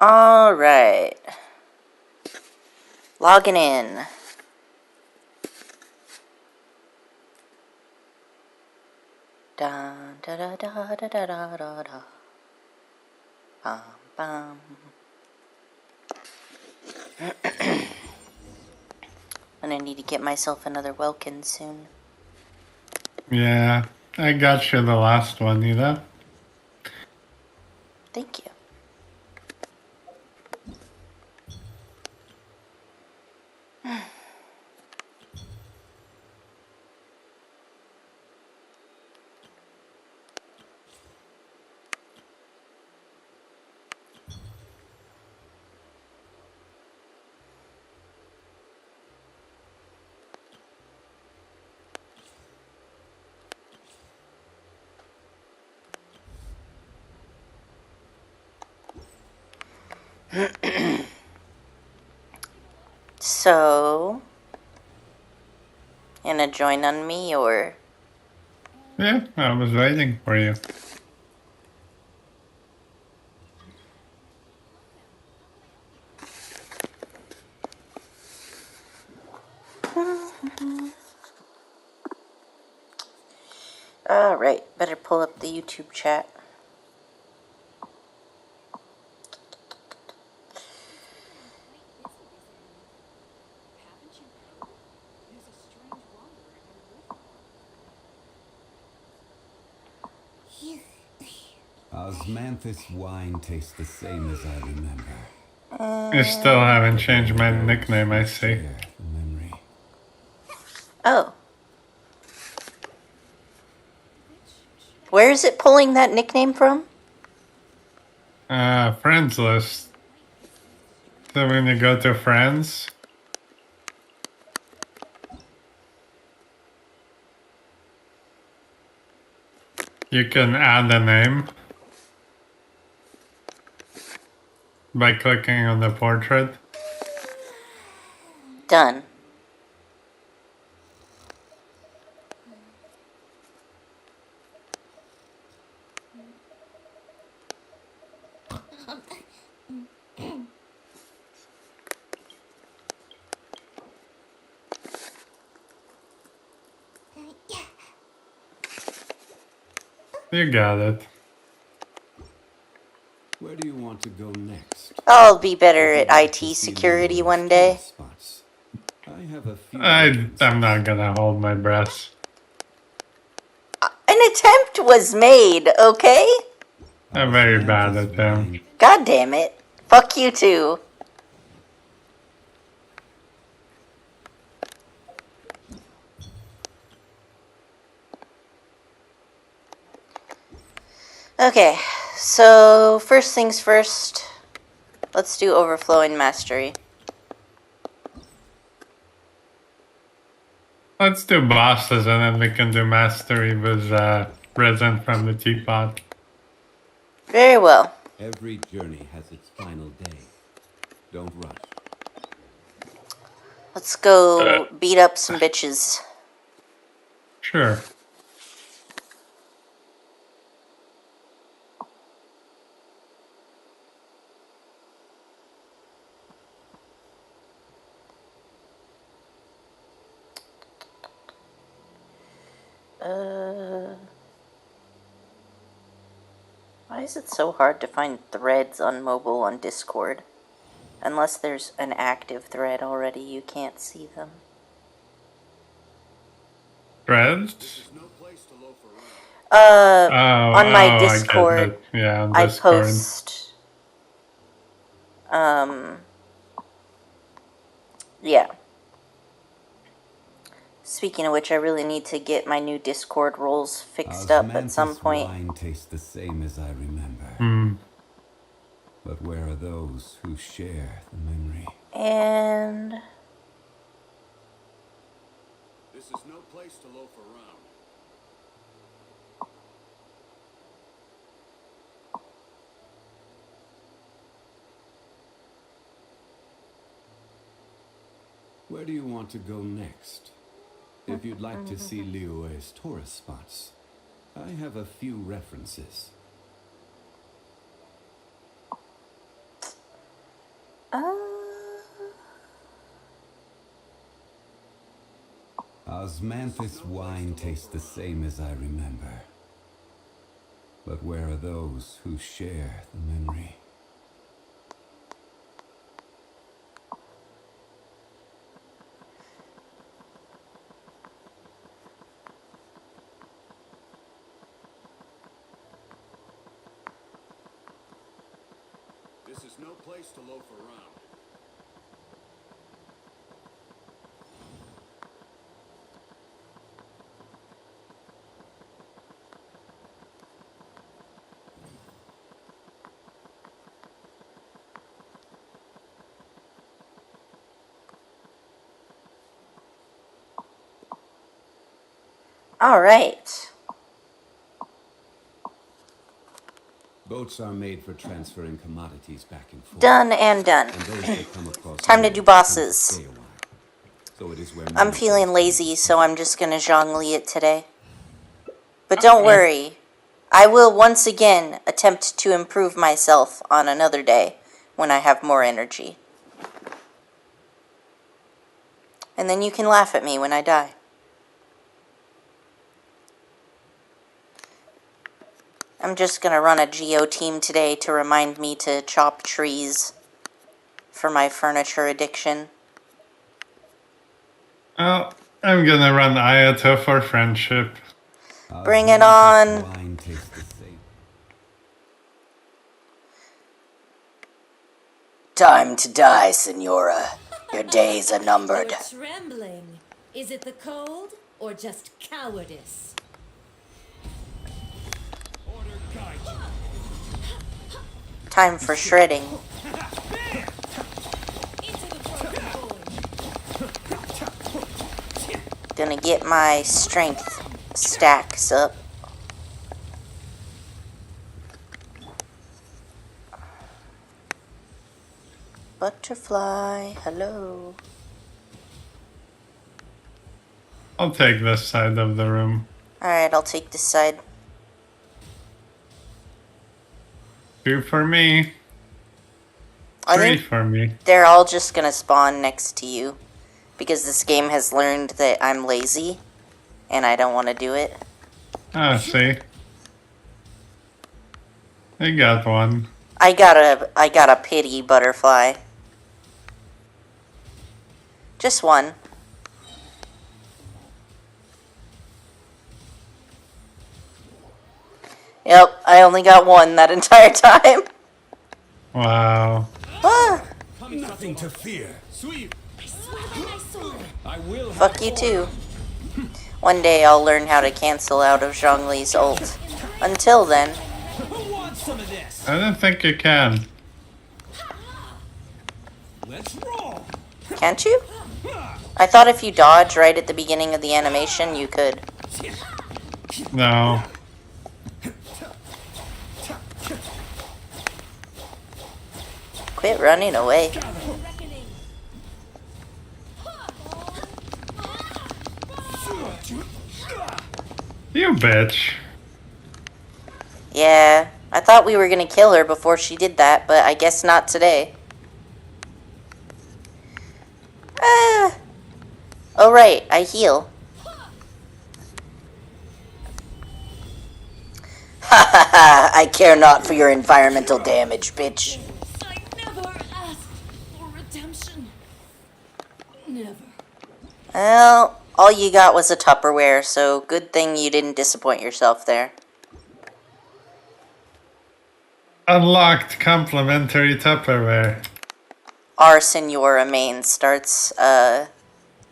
All right. Logging in. Da da da da da da da da da. Bum bum. I'm gonna need to get myself another Welkin soon. Yeah, I got you the last one, you know? Thank you. So, gonna join on me or? Yeah, I was waiting for you. Alright, better pull up the YouTube chat. Osmanthus wine tastes the same as I remember. You still haven't changed my nickname, I see. The memory. Oh. Where is it pulling that nickname from? Friends list. So when you go to friends, you can add a name by clicking on the portrait. Done. You got it. Where do you want to go next? I'll be better at IT security one day. I have a few. I'm not gonna hold my breath. An attempt was made, okay? I'm very bad at them. God damn it. Fuck you too. Okay, so first things first, let's do overflowing mastery. Let's do bosses and then we can do mastery with Resin from the Teapot. Very well. Every journey has its final day. Don't rush. Let's go beat up some bitches. Sure. Why is it so hard to find threads on mobile on Discord? Unless there's an active thread already, you can't see them. Threads? On my Discord, I post, yeah. Speaking of which, I really need to get my new Discord roles fixed up at some point. Wine tastes the same as I remember. But where are those who share the memory? And this is no place to loaf around. Where do you want to go next? If you'd like to see Liyue's tourist spots, I have a few references. Osmanthus wine tastes the same as I remember. But where are those who share the memory? This is no place to loaf around. All right. Boats are made for transferring commodities back and forth. Done and done. And those that come across Time to here do tend bosses. stay a while. So it is where I'm many feeling boats lazy, come so from. I'm just gonna zhongli it today. But don't worry, I will once again attempt to improve myself on another day when I have more energy. And then you can laugh at me when I die. I'm just gonna run a geo team today to remind me to chop trees for my furniture addiction. Oh, I'm gonna run Ayato for friendship. Bring it Osmanthus on. wine tastes the same. Time to die, Senora. Your days are numbered. You're trembling. Is it the cold or just cowardice? Order guide you. Time for shredding. Into the broken void. Gonna get my strength stacks up. Butterfly, hello. I'll take this side of the room. Alright, I'll take this side. 2 for me. I 3 think for me. they're all just gonna spawn next to you. Because this game has learned that I'm lazy. And I don't want to do it. Ah, see. I got one. I got a pity butterfly. Just one. Yep, I only got one that entire time. Wow. Ah, Nothing to fear. Sweep. I swear by my sword. I will fuck you too. One day I'll learn how to cancel out of Zhongli's ult. Until then, Who wants some of this? I don't think you can. Let's roll. can't you? I thought if you dodge right at the beginning of the animation, you could. No. Quit running away. Reckoning. You bitch. Yeah, I thought we were gonna kill her before she did that, but I guess not today. Ah. Oh right, I heal. Ha ha ha! I care not for your environmental damage, bitch. I never asked for redemption. Never. Well, all you got was a Tupperware, so good thing you didn't disappoint yourself there. Unlocked complimentary Tupperware. Our Senora main starts,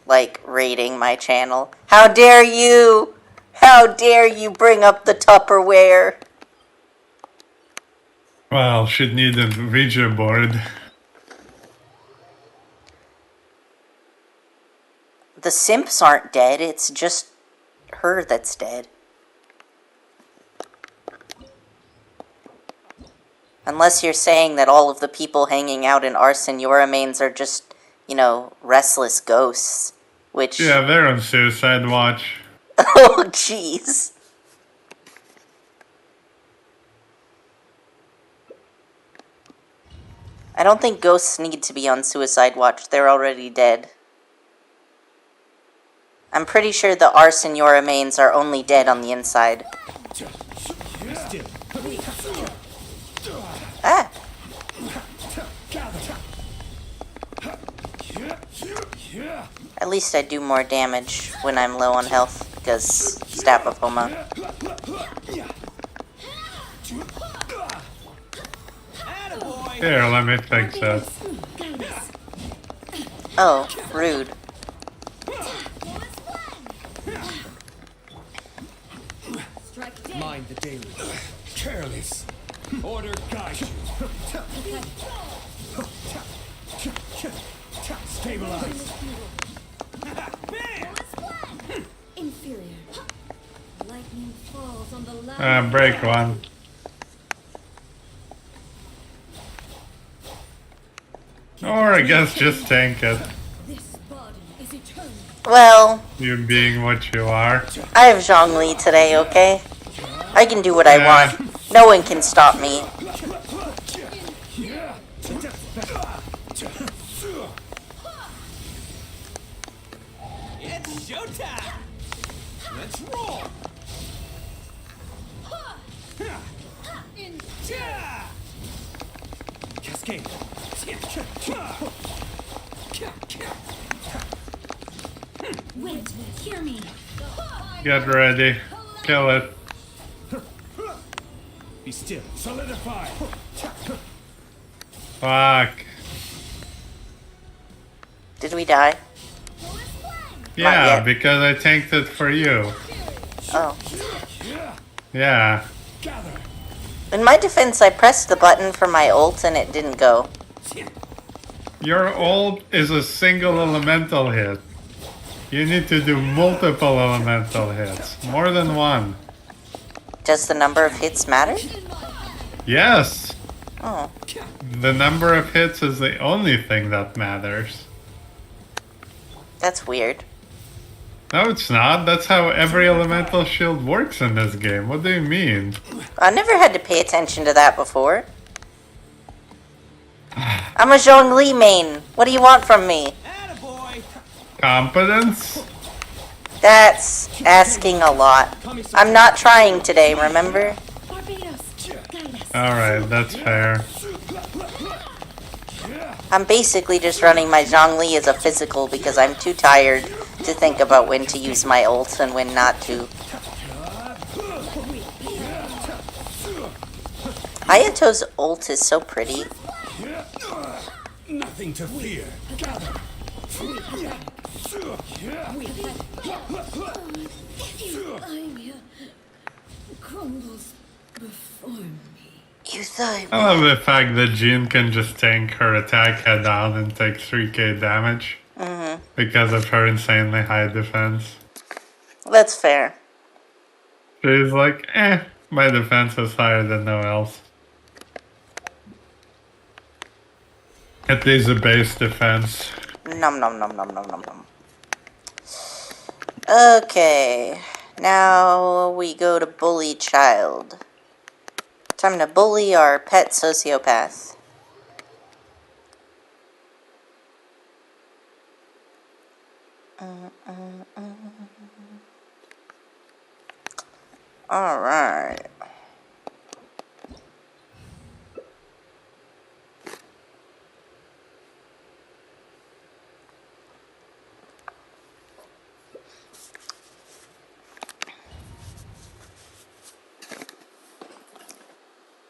like, raiding my channel. How dare you! How dare you bring up the Tupperware! Well, should need a Ouija board. The simps aren't dead, it's just her that's dead. Unless you're saying that all of the people hanging out in our Senora mains are just, you know, restless ghosts. Which... Yeah, they're on suicide watch. Oh, jeez. I don't think ghosts need to be on suicide watch. They're already dead. I'm pretty sure the our Senora mains are only dead on the inside. Ah! At least I do more damage when I'm low on health, because Staff of Homa. Here, let me fix it. Oh, rude. Mind the Dailies. Careless. Order guide you. Stabilize. Inferior. Lightning falls on the line. Break one. Or I guess just tank it. This body is eternal. Well, You being what you are. I have Zhongli today, okay? I can do what I Yeah. want. No one can stop me. It's showtime. Let's roll. Cascade. Wait, hear me. Get ready. Kill it. Be still. Solidify. Fuck. Did we die? Yeah, yet. because I tanked it for you. Oh. Yeah. Gather. In my defense, I pressed the button for my ult and it didn't go. Your ult is a single elemental hit. You need to do multiple elemental hits. More than one. Does the number of hits matter? Yes. Oh. The number of hits is the only thing that matters. That's weird. No, it's not. That's how every elemental shield works in this game. What do you mean? I never had to pay attention to that before. I'm a Zhongli main. What do you want from me? Attaboy. Competence? That's asking a lot. I'm not trying today, remember? Barbados, guide us. Alright, that's fair. I'm basically just running my Zhongli as a physical because I'm too tired to think about when to use my ult and when not to. Ayato's ult is so pretty. Nothing to fear. Gather. Ymir crumbles before me. You thought I love the fact that Jean can just tank her attack head on and take 3k damage. Because of her insanely high defense. that's fair. She's like, my defense is higher than no else. At least a base defense. Nom nom nom nom nom nom nom. Okay, now we go to Bully Child. Time to bully our pet sociopath. Alright.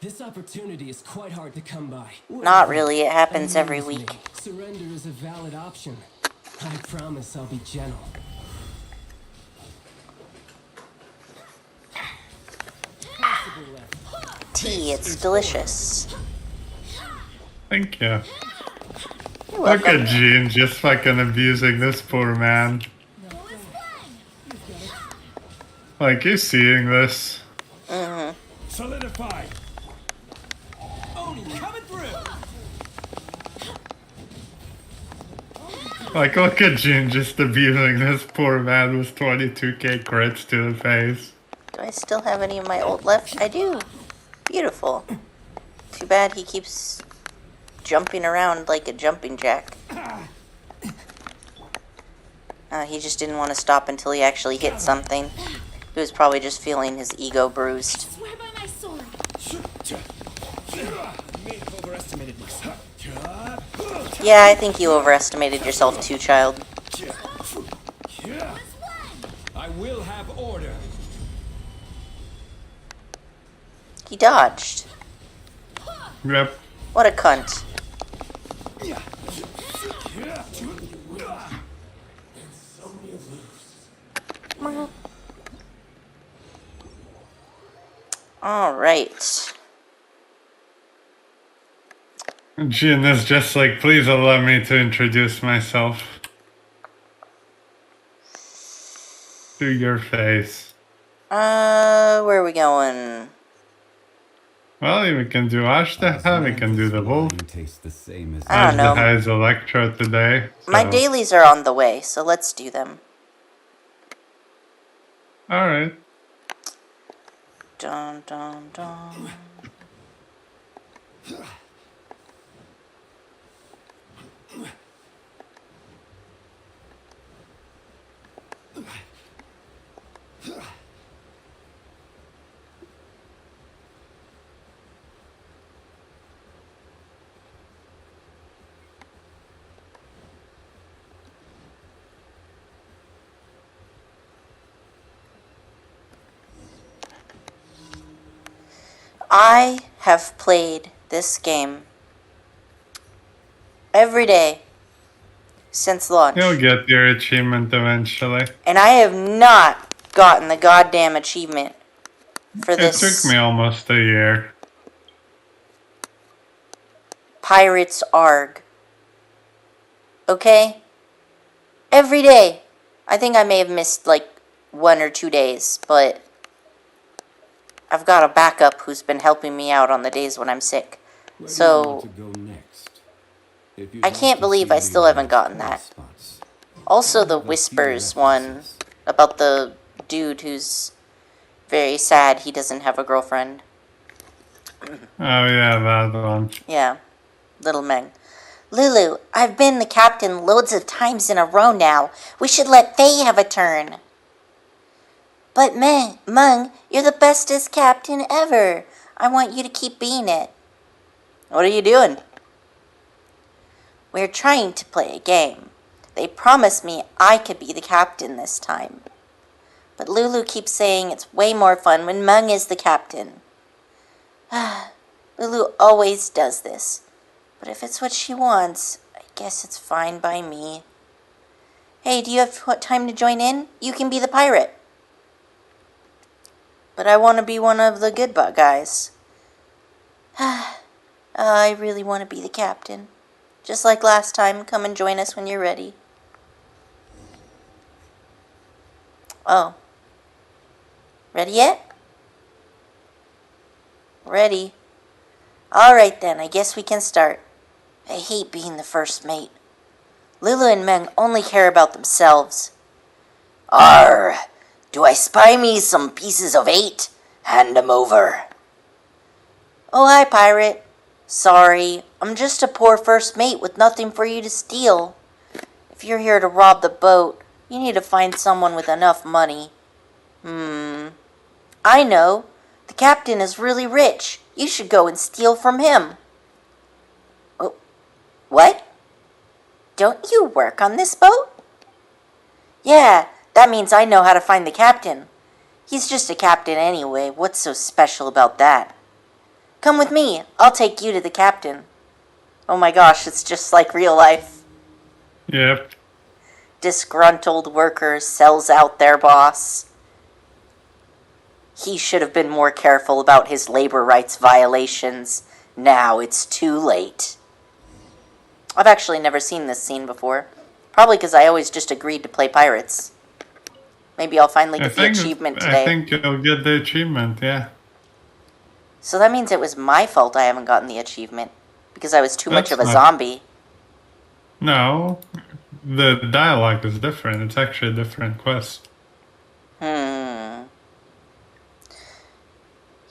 This opportunity is quite hard to come by. Not really, it happens every Believe week. me, surrender is a valid option. I promise I'll be gentle. Possible left. Tea, it's delicious. Thank you. You're Look welcome. at Jean just fucking abusing this poor man. Like, you seeing this? Solidify. Oni coming through. Like, look at Jean just abusing this poor man with 22k crits to the face. Do I still have any of my ult left? I do. Beautiful. Too bad he keeps jumping around like a jumping jack. He just didn't want to stop until he actually hit something. He was probably just feeling his ego bruised. Swear by my sword. May have overestimated myself. Yeah, I think you overestimated yourself too, child. I will have order. He dodged. Yep. What a cunt. Alright. Jin is just like, please allow me to introduce myself. To your face. Where are we going? Well, we can do Ashtaha, we can do the wolf. Tastes the same as I don't know. Ashtaha is Electro today. My So. dailies are on the way, so let's do them. Alright. Dun dun dun. I have played this game every day since launch. You'll get your achievement eventually. And I have not gotten the goddamn achievement for It this took me almost a year. Pirates Arg. Okay? Every day. I think I may have missed like 1 or 2 days, but I've got a backup who's been helping me out on the days when I'm sick. Where do you So want to go next? If you'd I like can't to believe see I still haven't Leo's gotten that. spots, Also, the I have a few Whispers one references. about the dude who's very sad he doesn't have a girlfriend. Oh yeah, that one. Yeah, Little Meng. Lulu, I've been the captain loads of times in a row now. We should let Faye have a turn. But Meng, you're the bestest captain ever. I want you to keep being it. What are you doing? We're trying to play a game. They promised me I could be the captain this time. But Lulu keeps saying it's way more fun when Meng is the captain. Lulu always does this. But if it's what she wants, I guess it's fine by me. Hey, do you have time to join in? You can be the pirate. But I want to be one of the good guys. I really want to be the captain. Just like last time, come and join us when you're ready. Oh. Ready yet? Ready. Alright then, I guess we can start. I hate being the first mate. Lulu and Meng only care about themselves. Arr! Do I spy me some pieces of 8? Hand 'em over. Oh, hi, pirate. Sorry, I'm just a poor first mate with nothing for you to steal. If you're here to rob the boat, you need to find someone with enough money. I know. The captain is really rich. You should go and steal from him. Oh, what? Don't you work on this boat? Yeah, that means I know how to find the captain. He's just a captain anyway. What's so special about that? Come with me. I'll take you to the captain. Oh my gosh, it's just like real life. Yep. Disgruntled worker sells out their boss. He should have been more careful about his labor rights violations. Now it's too late. I've actually never seen this scene before. Probably because I always just agreed to play pirates. Maybe I'll finally get the achievement today. I think you'll get the achievement, yeah. So that means it was my fault I haven't gotten the achievement. Because I was too much of a That's zombie. No. The dialogue is different. It's actually a different quest.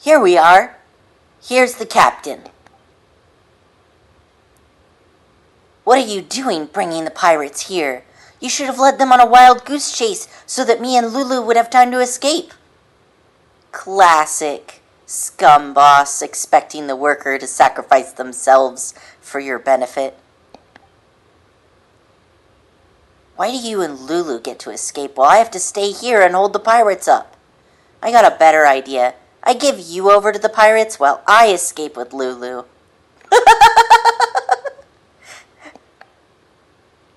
Here we are. Here's the captain. What are you doing bringing the pirates here? You should have led them on a wild goose chase so that me and Lulu would have time to escape. Classic scum boss expecting the worker to sacrifice themselves for your benefit. Why do you and Lulu get to escape while I have to stay here and hold the pirates up? I got a better idea. I give you over to the pirates while I escape with Lulu.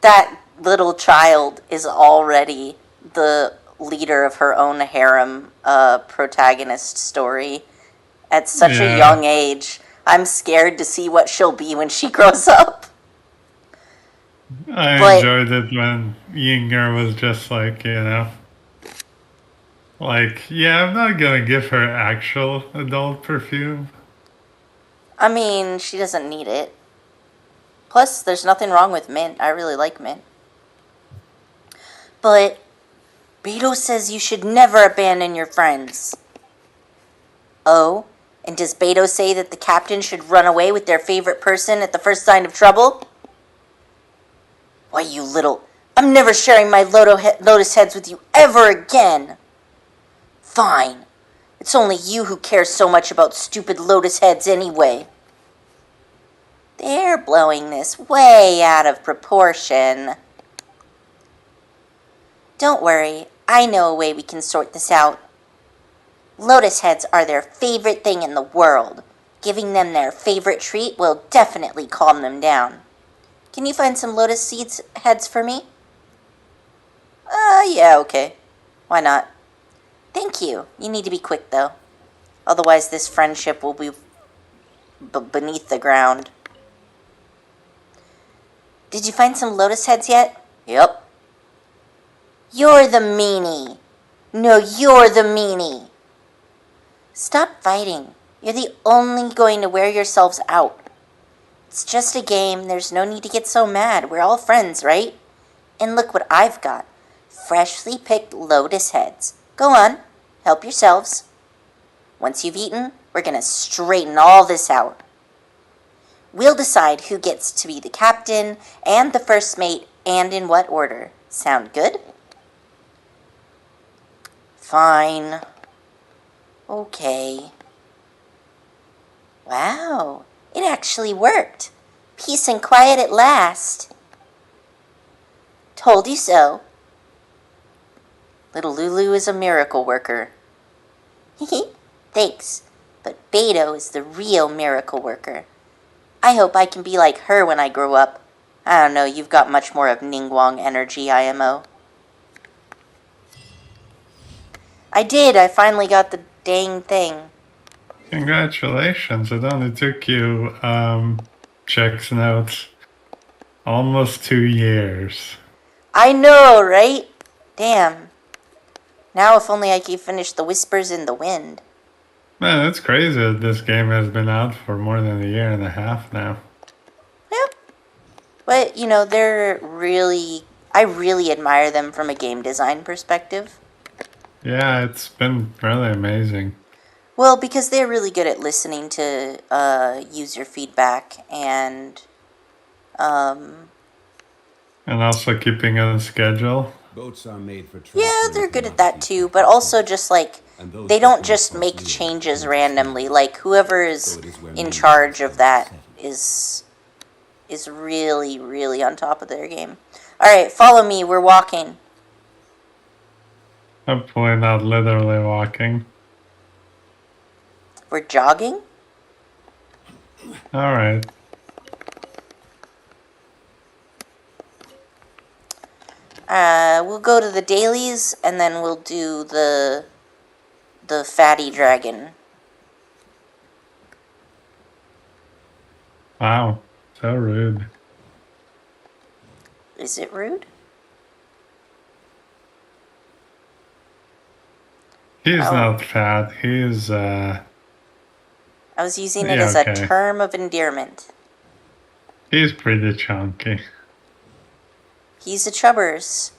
That little child is already the leader of her own harem protagonist story at such a young age. I'm scared to see what she'll be when she grows up. I enjoyed it when Yinger was just like, like, yeah, I'm not gonna give her actual adult perfume. I mean, she doesn't need it. Plus, there's nothing wrong with mint. I really like mint. But Beto says you should never abandon your friends. Oh? And does Beto say that the captain should run away with their favorite person at the first sign of trouble? Why, you little... I'm never sharing my lotus heads with you ever again. Fine. It's only you who cares so much about stupid lotus heads anyway. They're blowing this way out of proportion. Don't worry, I know a way we can sort this out. Lotus heads are their favorite thing in the world. Giving them their favorite treat will definitely calm them down. Can you find some lotus seeds heads for me? Yeah, okay. Why not? Thank you. You need to be quick, though. Otherwise, this friendship will be beneath the ground. Did you find some lotus heads yet? Yep. You're the meanie. No, you're the meanie. Stop fighting. You're the only going to wear yourselves out. It's just a game. There's no need to get so mad. We're all friends, right? And look what I've got. Freshly picked lotus heads. Go on. Help yourselves. Once you've eaten, we're going to straighten all this out. We'll decide who gets to be the captain and the first mate and in what order. Sound good? Fine. Okay. Wow, it actually worked. Peace and quiet at last. Told you so. Little Lulu is a miracle worker. Thanks, but Beto is the real miracle worker. I hope I can be like her when I grow up. I don't know, you've got much more of Ningguang energy, IMO. I did, I finally got the dang thing. Congratulations, it only took you, checks notes, almost 2 years. I know, right? Damn. Now if only I could finish the Whispers in the Wind. Man, it's crazy that this game has been out for more than 1.5 years now. Yeah. But, I really admire them from a game design perspective. Yeah, it's been really amazing. Well, because they're really good at listening to user feedback and also keeping on schedule. Boats are made for yeah, they're good at that too, but also just like they don't just make changes randomly. Like whoever is in charge of that is really, really on top of their game. All right, follow me. We're walking. Hopefully not literally walking. We're jogging? Alright. We'll go to the Dailies, and then we'll do the fatty dragon. Wow, so rude. Is it rude? He's not fat, he's, I was using it as a term of endearment. He's pretty chunky. He's a chubbers.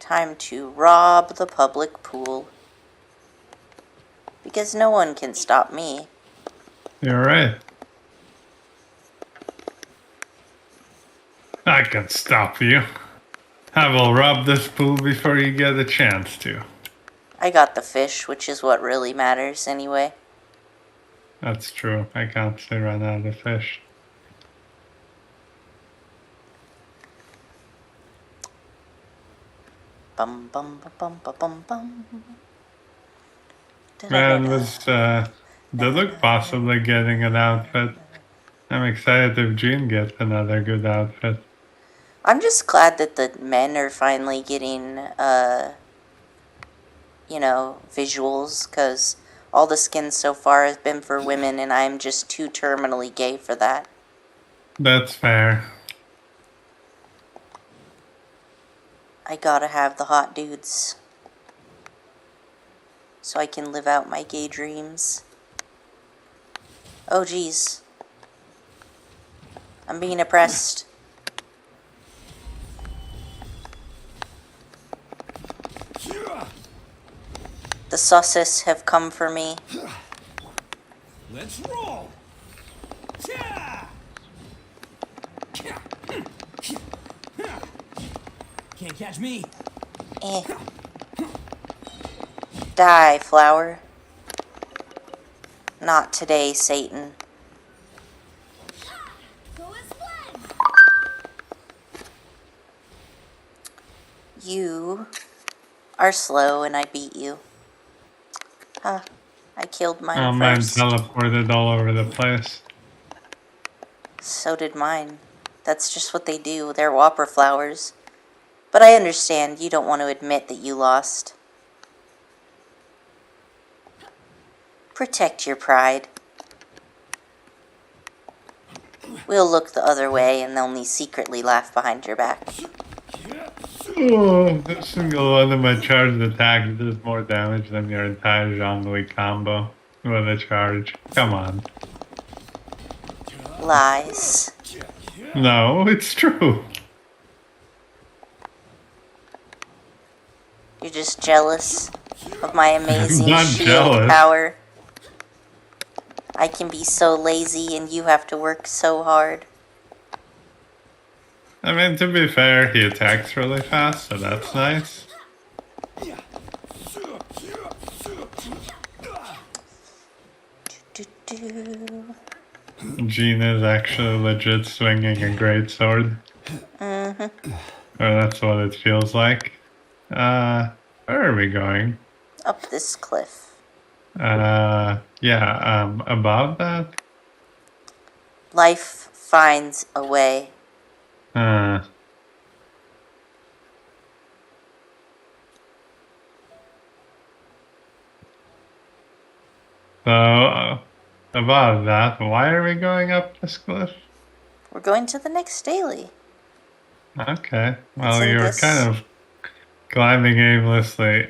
Time to rob the public pool. Because no one can stop me. You're right. I can stop you. I will rob this pool before you get a chance to. I got the fish, which is what really matters anyway. That's true. I can't say run out of fish. Bum bum ba bum ba bum bum. Man, was Diluc possibly getting an outfit? I'm excited if Jean gets another good outfit. I'm just glad that the men are finally getting, visuals, because all the skins so far have been for women, and I'm just too terminally gay for that. That's fair. I gotta have the hot dudes so I can live out my gay dreams. Oh, geez. I'm being oppressed. The sauces have come for me. Let's roll. Can't catch me. Eh. Die, flower. Not today, Satan. Go as planned. You are slow and I beat you. Huh. I killed mine Oh, mine first. teleported all over the place. So did mine. That's just what they do. They're whopper flowers. But I understand you don't want to admit that you lost. Protect your pride. We'll look the other way and only secretly laugh behind your back. Oh, every single one of my charged attacks does more damage than your entire Zhongli combo with a charge. Come on. Lies. No, it's true. You're just jealous of my amazing not shield jealous. power. I can be so lazy and you have to work so hard. I mean, to be fair, he attacks really fast, so that's nice. Do-do. Jean is actually legit swinging a great sword. Or that's what it feels like. Where are we going? Up this cliff. Yeah, above that? Life finds a way. So, above that, why are we going up this cliff? We're going to the next daily. Okay, It's well, in you were this- kind of climbing aimlessly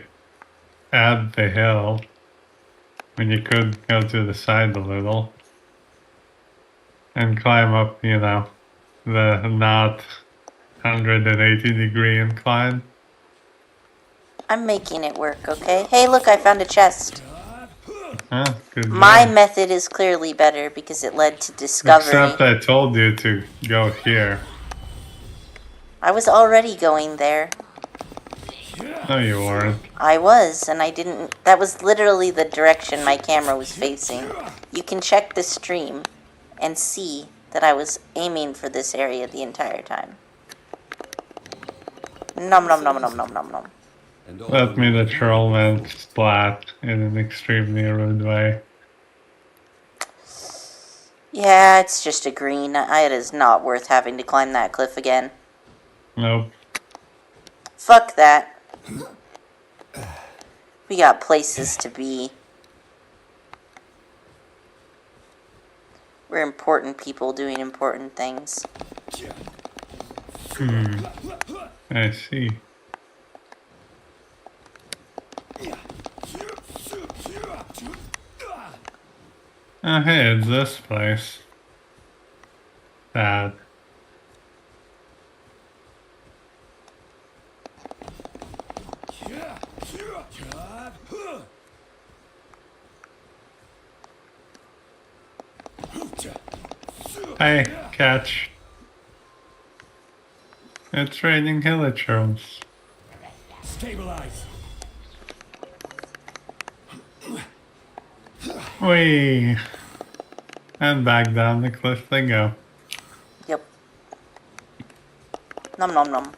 at the hill when you could go to the side a little and climb up, the not 180-degree incline. I'm making it work, okay? Hey, look, I found a chest. Huh, good My job. method is clearly better because it led to discovery. Except I told you to go here. I was already going there. No, you weren't. I was, and I didn't... That was literally the direction my camera was facing. You can check the stream and see that I was aiming for this area the entire time. Nom nom nom nom nom nom nom. And all Let me the the troll went splat in an extremely rude way. Yeah, it's just a green. It is not worth having to climb that cliff again. Nope. Fuck that. We got places to be. We're important people doing important things. I see. Oh, hey, it's this place. That. Hey, catch. It's raining hilichurls. Stabilize. Whee! And back down the cliff they go. Yep. Nom nom nom.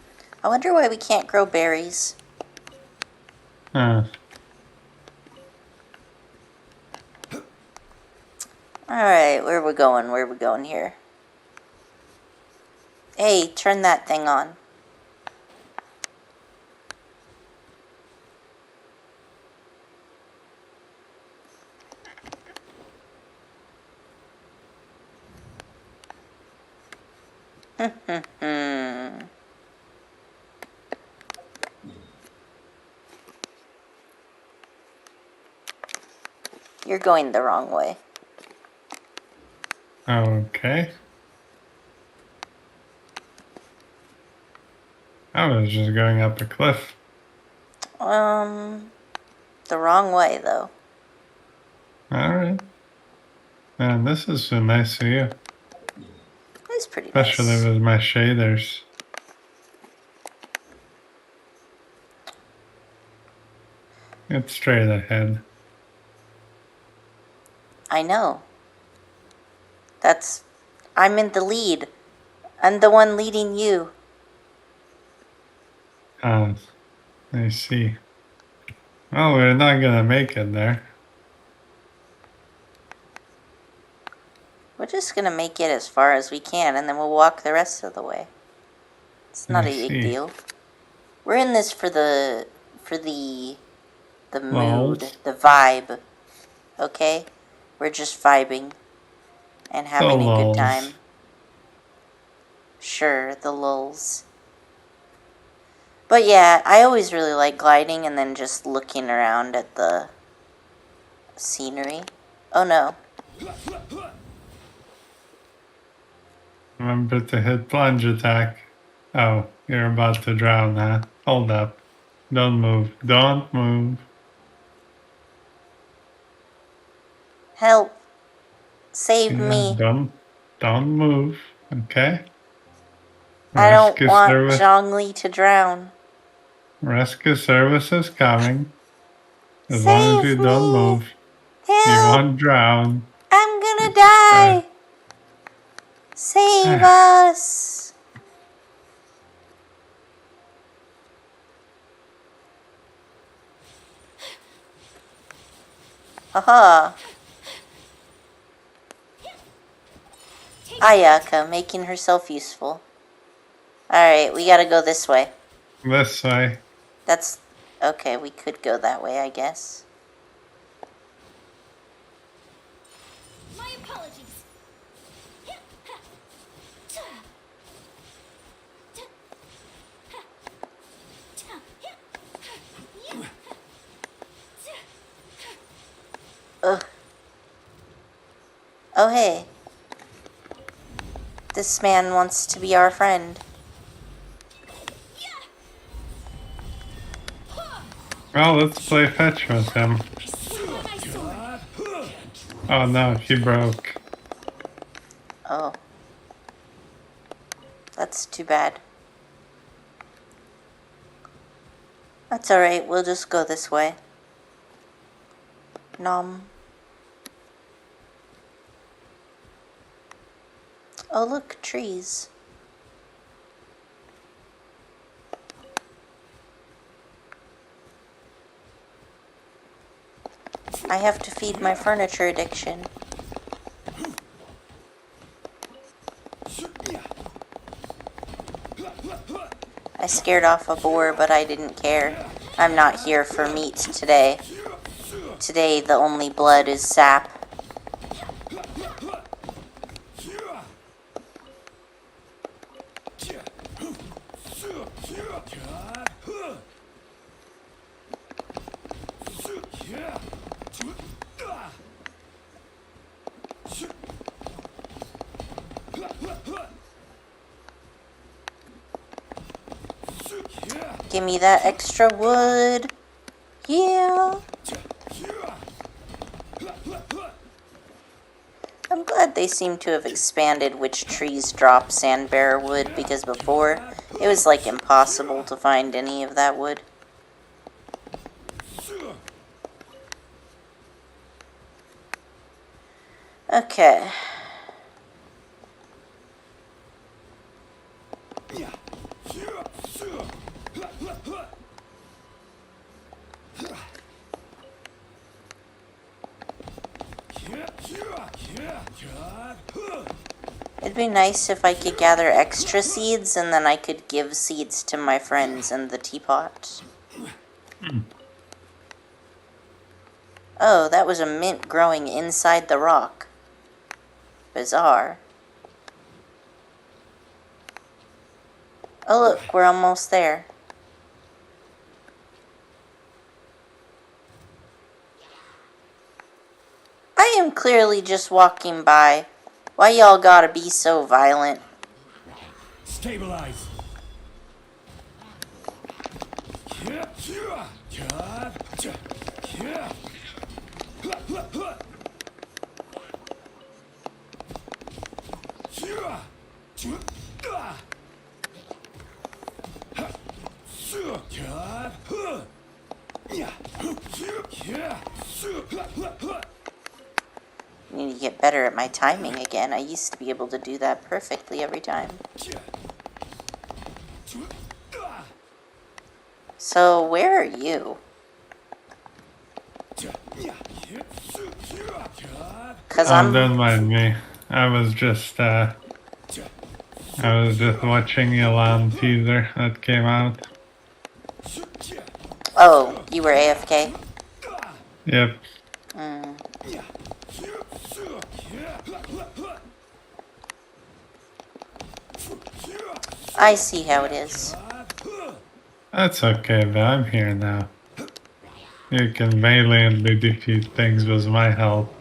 I wonder why we can't grow berries. Huh. Alright, where we going? Where we going here? Hey, turn that thing on. You're going the wrong way. Okay. I was just going up a cliff. The wrong way, though. Alright. Man, this is so nice of you. It's pretty Especially nice. with my shaders. It's straight ahead. I know. I'm in the lead. I'm the one leading you. Ah, I see. Well, we're not gonna make it there. We're just gonna make it as far as we can, and then we'll walk the rest of the way. It's not I a big see. deal. We're in this for the mood, Lols. the vibe. Okay? We're just vibing and having a good lulls. time. Sure, the lulls. But yeah, I always really like gliding and then just looking around at the scenery. Oh no. Remember to hit plunge attack. Oh, you're about to drown, huh? Hold up. Don't move. Don't move. Help. Save Yeah, me. don't move. Okay? I don't Rescue want service. Zhongli to drown. Rescue service is coming. As long as you Save don't me. move, you Help. won't drown. I'm gonna die. Save us. Haha. Ayaka making herself useful. Alright, we gotta go this way. This way. That's... Okay, we could go that way, I guess. My apologies. Ugh. Oh, hey. This man wants to be our friend. Well, let's play fetch with him. Oh no, he broke. Oh. That's too bad. That's alright, we'll just go this way. Nom. Oh look, trees. I have to feed my furniture addiction. I scared off a boar, but I didn't care. I'm not here for meat today. Today, the only blood is sap. Give me that extra wood. Yeah. I'm glad they seem to have expanded which trees drop sandbearer wood, because before it was like impossible to find any of that wood. Okay. It'd be nice if I could gather extra seeds and then I could give seeds to my friends in the teapot. Oh, that was a mint growing inside the rock. Bizarre. Oh look, we're almost there. I am clearly just walking by. Why y'all gotta be so violent? Stabilize. I need to get better at my timing again. I used to be able to do that perfectly every time. So, where are you? Cause Don't mind me. I was just watching Elan teaser that came out. Oh, you were AFK? Yep. I see how it is. That's okay, but I'm here now. You can melee and defeat things with my help.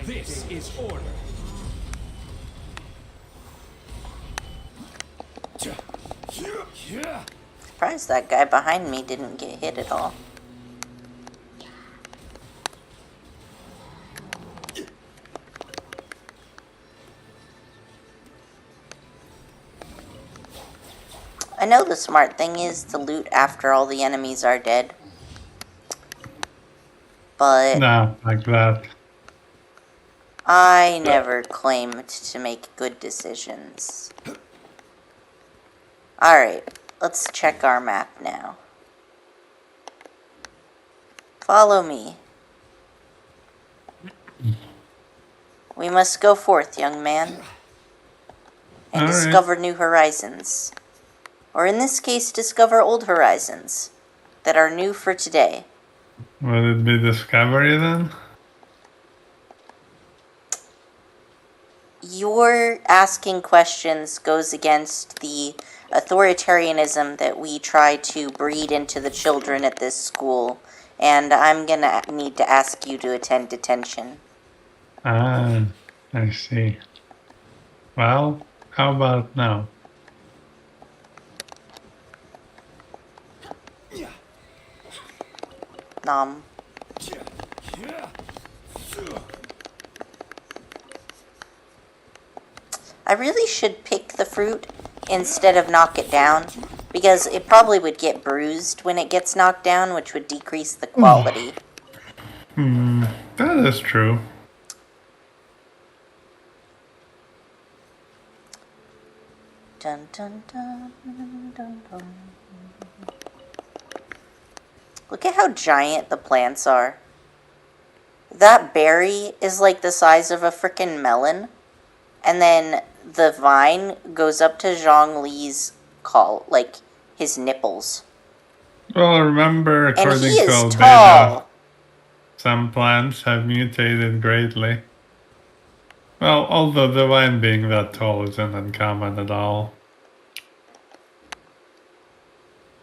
This is order. Surprised that guy behind me didn't get hit at all. I know the smart thing is to loot after all the enemies are dead. But No, like that. I never claimed to make good decisions. Alright, let's check our map now. Follow me. We must go forth, young man, and All right. discover new horizons. Or in this case, discover old horizons that are new for today. Would it be Discovery then? Your asking questions goes against the authoritarianism that we try to breed into the children at this school, and I'm gonna need to ask you to attend detention. Ah, I see. Well, how about now? Nom. I really should pick the fruit instead of knock it down, because it probably would get bruised when it gets knocked down, which would decrease the quality. That is true. Dun, dun, dun, dun, dun. Look at how giant the plants are. That berry is like the size of a frickin' melon. And then the vine goes up to Zhongli's like his nipples. Well, remember, And according he to is Albedo, tall. some plants have mutated greatly. Well, although the vine being that tall isn't uncommon at all.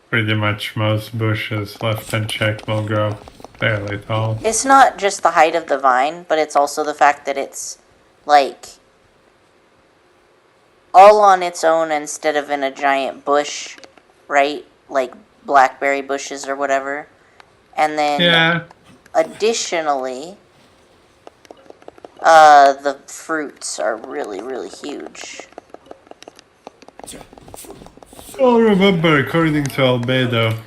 Pretty much most bushes left unchecked will grow fairly tall. It's not just the height of the vine, but it's also the fact that it's like all on its own instead of in a giant bush, right? Like blackberry bushes or whatever. And then Yeah, additionally, the fruits are really, really huge. Well, remember, according to Albedo,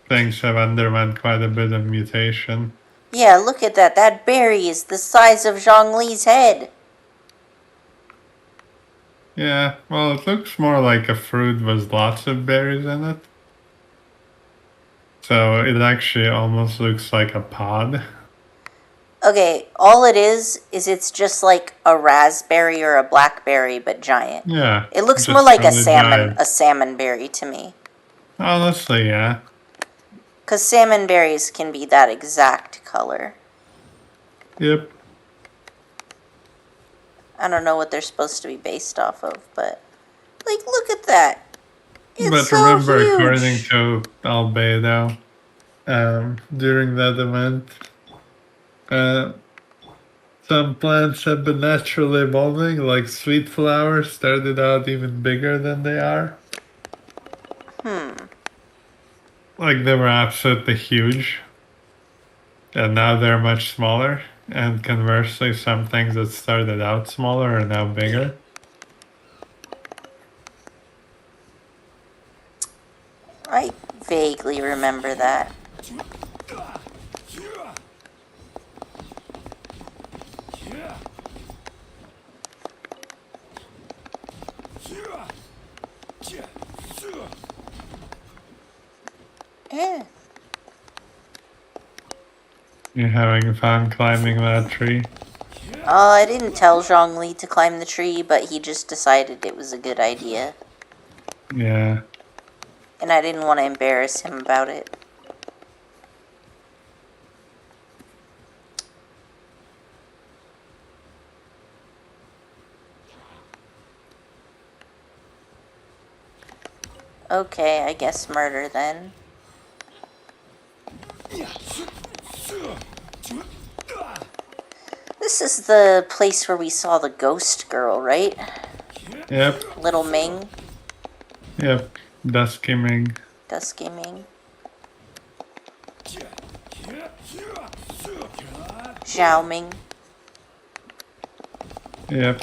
things have underwent quite a bit of mutation. Yeah, look at that. That berry is the size of Zhongli's head. Yeah, well, it looks more like a fruit with lots of berries in it. So it actually almost looks like a pod. Okay, all it is it's just like a raspberry or a blackberry, but giant. Yeah, It looks more just like really giant. a salmon berry to me. Honestly, yeah. Because salmon berries can be that exact color. Yep. I don't know what they're supposed to be based off of, but like, look at that. It's But so remember, according huge. to Albedo, during that event, uh, some plants have been naturally evolving, like sweet flowers started out even bigger than they are. Like they were absolutely huge, and now they're much smaller. And conversely, some things that started out smaller are now bigger. I vaguely remember that. Yeah. You're having fun climbing that tree. I didn't tell Zhongli to climb the tree, but he just decided it was a good idea. Yeah. And I didn't want to embarrass him about it. Okay, I guess murder then. This is the place where we saw the ghost girl, right? Yep. Little Ming, Yep. Dusky Ming. Dusky Ming. Zhao Ming. Yep.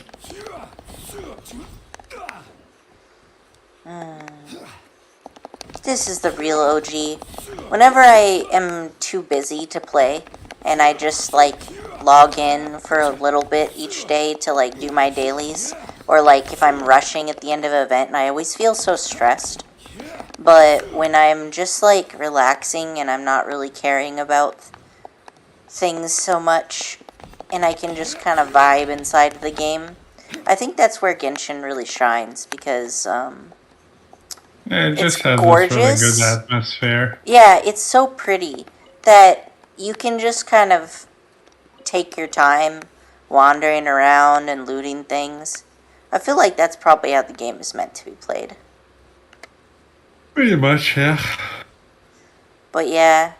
This is the real OG. Whenever I am too busy to play, and I just like log in for a little bit each day to like do my dailies, or like if I'm rushing at the end of an event, and I always feel so stressed. But when I'm just like relaxing and I'm not really caring about things so much, and I can just kind of vibe inside the game, I think that's where Genshin really shines, because Yeah, it it's just has this really good gorgeous. atmosphere. Yeah, it's so pretty that you can just kind of take your time wandering around and looting things. I feel like that's probably how the game is meant to be played. Pretty much, yeah. But yeah.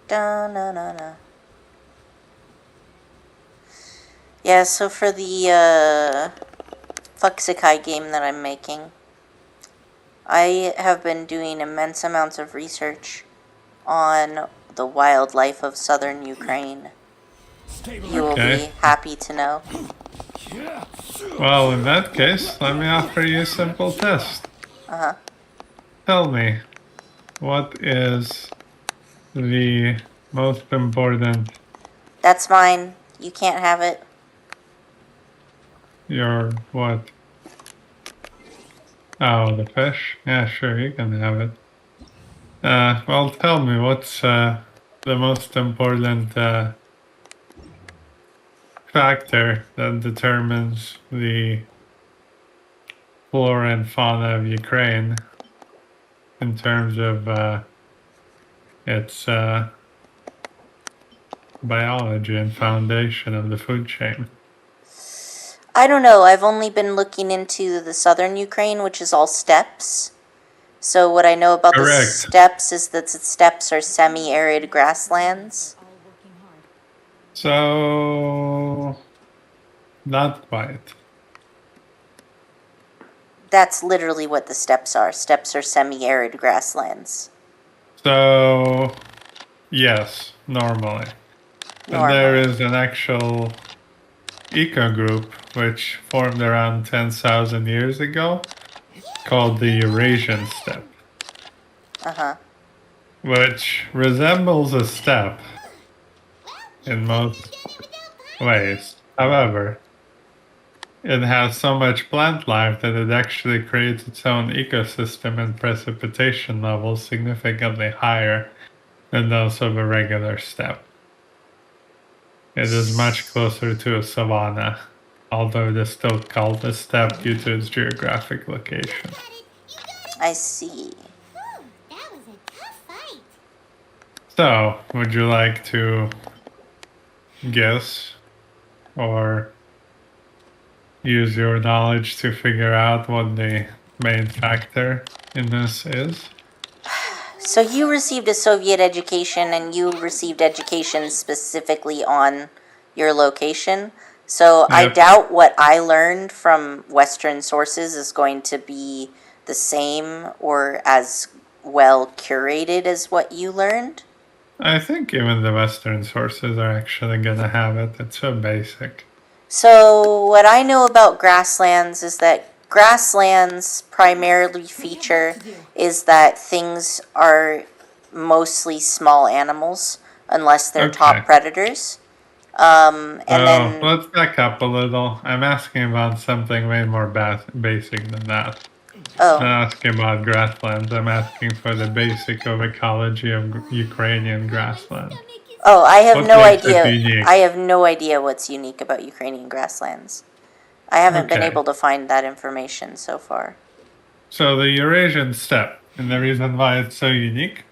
Da-na-na-na. Yeah, so for the Fuxikai game that I'm making, I have been doing immense amounts of research on the wildlife of southern Ukraine. You will Okay. be happy to know. Well, in that case, let me offer you a simple test. Uh-huh. Tell me, what is the most important, That's mine. You can't have it. your what? Oh, the fish? Yeah, sure, you can have it. Well, tell me, what's the most important factor that determines the flora and fauna of Ukraine in terms of its biology and foundation of the food chain? I don't know. I've only been looking into the southern Ukraine, which is all steppes. So what I know about the Correct. steppes is that the steppes are semi-arid grasslands. So, not quite. that's literally what the steppes are. Steppes are semi-arid grasslands. So, yes, normally. But there Normally. is an actual eco group which formed around 10,000 years ago called the Eurasian steppe, Uh-huh. which resembles a steppe in most ways. However, it has so much plant life that it actually creates its own ecosystem and precipitation levels significantly higher than those of a regular steppe. It is much closer to a savanna, although it is still called a steppe due to its geographic location. I see. That was a tough fight. So, would you like to guess or use your knowledge to figure out what the main factor in this is? So you received a Soviet education and you received education specifically on your location. So I Yep. doubt what I learned from Western sources is going to be the same or as well curated as what you learned. I think even the Western sources are actually gonna have it. It's so basic. So what I know about grasslands is that grasslands primarily feature is that things are mostly small animals unless they're top Okay. predators. And then Let's back up a little. I'm asking about something way more basic than that. I'm not asking about grasslands. I'm asking for the basic of ecology of Ukrainian grassland. I have What no makes it idea. unique? I have no idea what's unique about Ukrainian grasslands. I haven't been Okay. able to find that information so far. So the Eurasian steppe, and the reason why it's so unique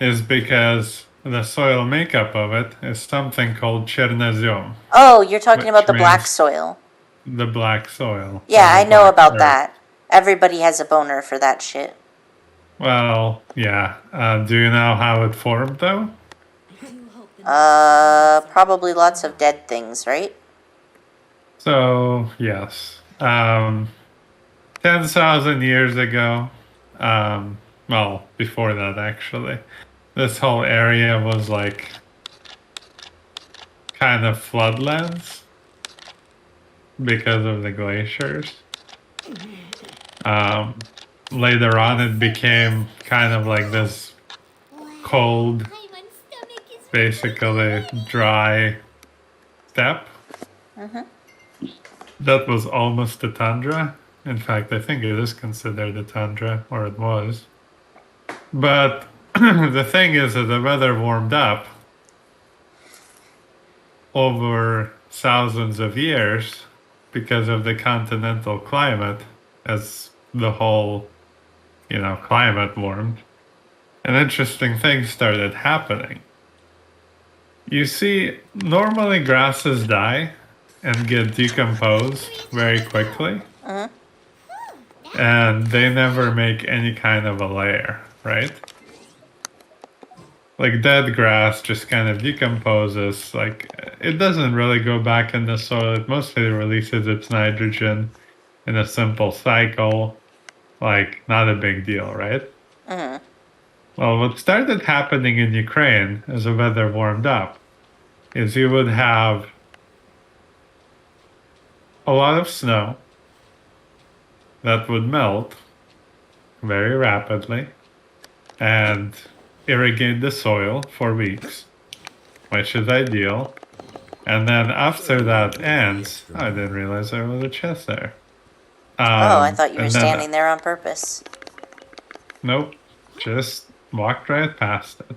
is because the soil makeup of it is something called Chernozem, Oh, you're talking which about the black means soil. the black soil. Yeah, or I the know black about earth. that. Everybody has a boner for that shit. Well, yeah. Do you know how it formed, though? Probably lots of dead things, right? So, yes. 10,000 years ago, well, before that, actually, this whole area was like kind of floodlands because of the glaciers. Later on, it became kind of like this cold, basically dry steppe. That was almost a tundra. In fact, I think it is considered a tundra, or it was. But the thing is that the weather warmed up over thousands of years because of the continental climate as the whole, climate warmed. And interesting things started happening. You see, normally grasses die and get decomposed very quickly. And they never make any kind of a layer, right? Like dead grass just kind of decomposes. Like it doesn't really go back in the soil. It mostly releases its nitrogen in a simple cycle. Like not a big deal, right? Well, what started happening in Ukraine as the weather warmed up is you would have a lot of snow that would melt very rapidly and irrigate the soil for weeks, which is ideal. And then after that ends, I didn't realize there was a chest there. I thought you were and then- standing there on purpose. Nope, just walked right past it.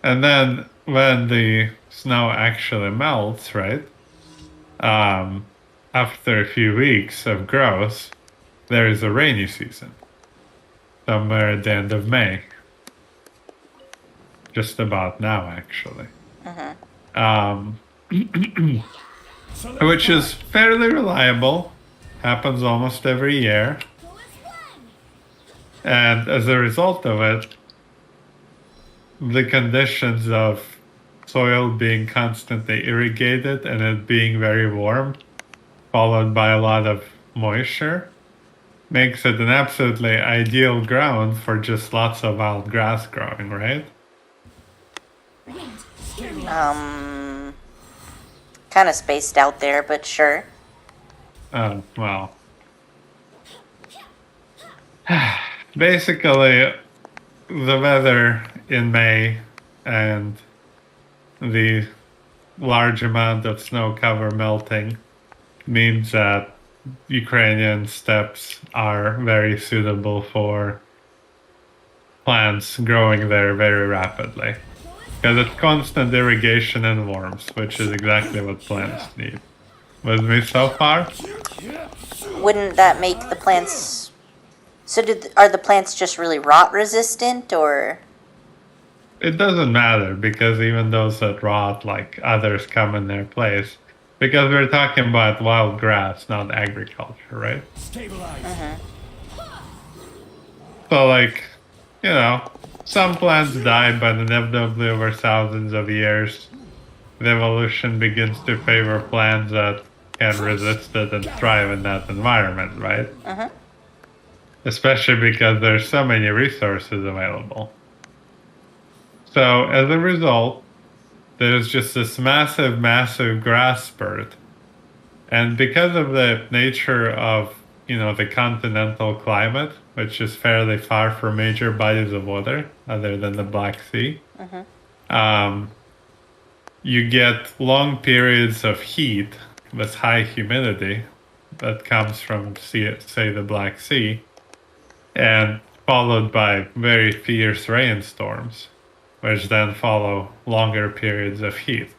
And then when the snow actually melts, right? After a few weeks of growth, there is a rainy season. Somewhere at the end of May. Just about now, actually. Which is fairly reliable. Happens almost every year. And as a result of it, the conditions of soil being constantly irrigated and it being very warm, followed by a lot of moisture, makes it an absolutely ideal ground for just lots of wild grass growing, right? Kind of spaced out there, but sure. Well. Basically, the weather in May and the large amount of snow cover melting means that Ukrainian steppes are very suitable for plants growing there very rapidly. Because it's constant irrigation and warmth, which is exactly what plants need. With me so far? Wouldn't that make the plants... So are the plants just really rot resistant, or... It doesn't matter, because even those that rot, like others come in their place. Because we're talking about wild grass, not agriculture, right? Stabilize. So, like, you know, some plants die, but inevitably over thousands of years, the evolution begins to favor plants that can resist it and thrive in that environment, right? Especially because there's so many resources available. So, as a result, there's just this massive, massive grass spurt. And because of the nature of, the continental climate, which is fairly far from major bodies of water, other than the Black Sea, you get long periods of heat with high humidity that comes from, say, the Black Sea, and followed by very fierce rainstorms, which then follow longer periods of heat.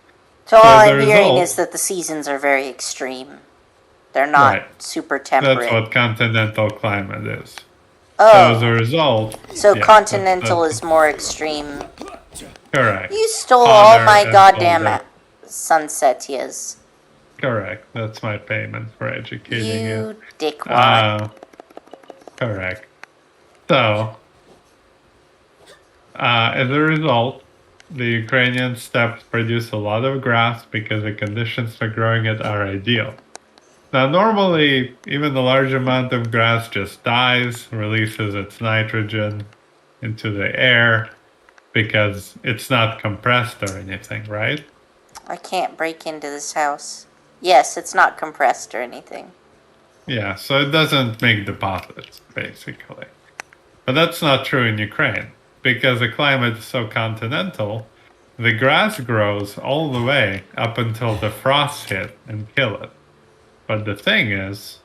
So all as a I'm hearing result- is that the seasons are very extreme. They're not Right. super temperate. That's what continental climate is. So as a Oh, result... so yeah, continental that's is more extreme. correct. You stole all Hotter my and goddamn colder. sunsetias. Correct. That's my payment for educating you. You dickwad. Correct. So, as a result, the Ukrainian steppes produce a lot of grass because the conditions for growing it are ideal. Now, normally, even a large amount of grass just dies, releases its nitrogen into the air because it's not compressed or anything, right? I can't break into this house. Yes, it's not compressed or anything. Yeah, so it doesn't make deposits, basically. But that's not true in Ukraine, because the climate is so continental, the grass grows all the way up until the frosts hit and kill it. But the thing is,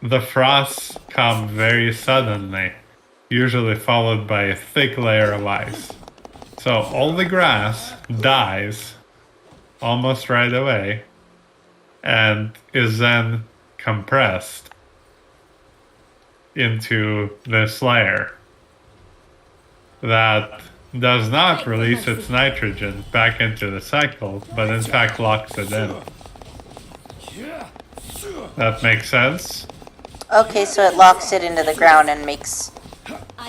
the frosts come very suddenly, usually followed by a thick layer of ice. So all the grass dies almost right away and is then compressed into this layer that does not release its nitrogen back into the cycle, but in fact locks it in. That makes sense? Okay, so it locks it into the ground and makes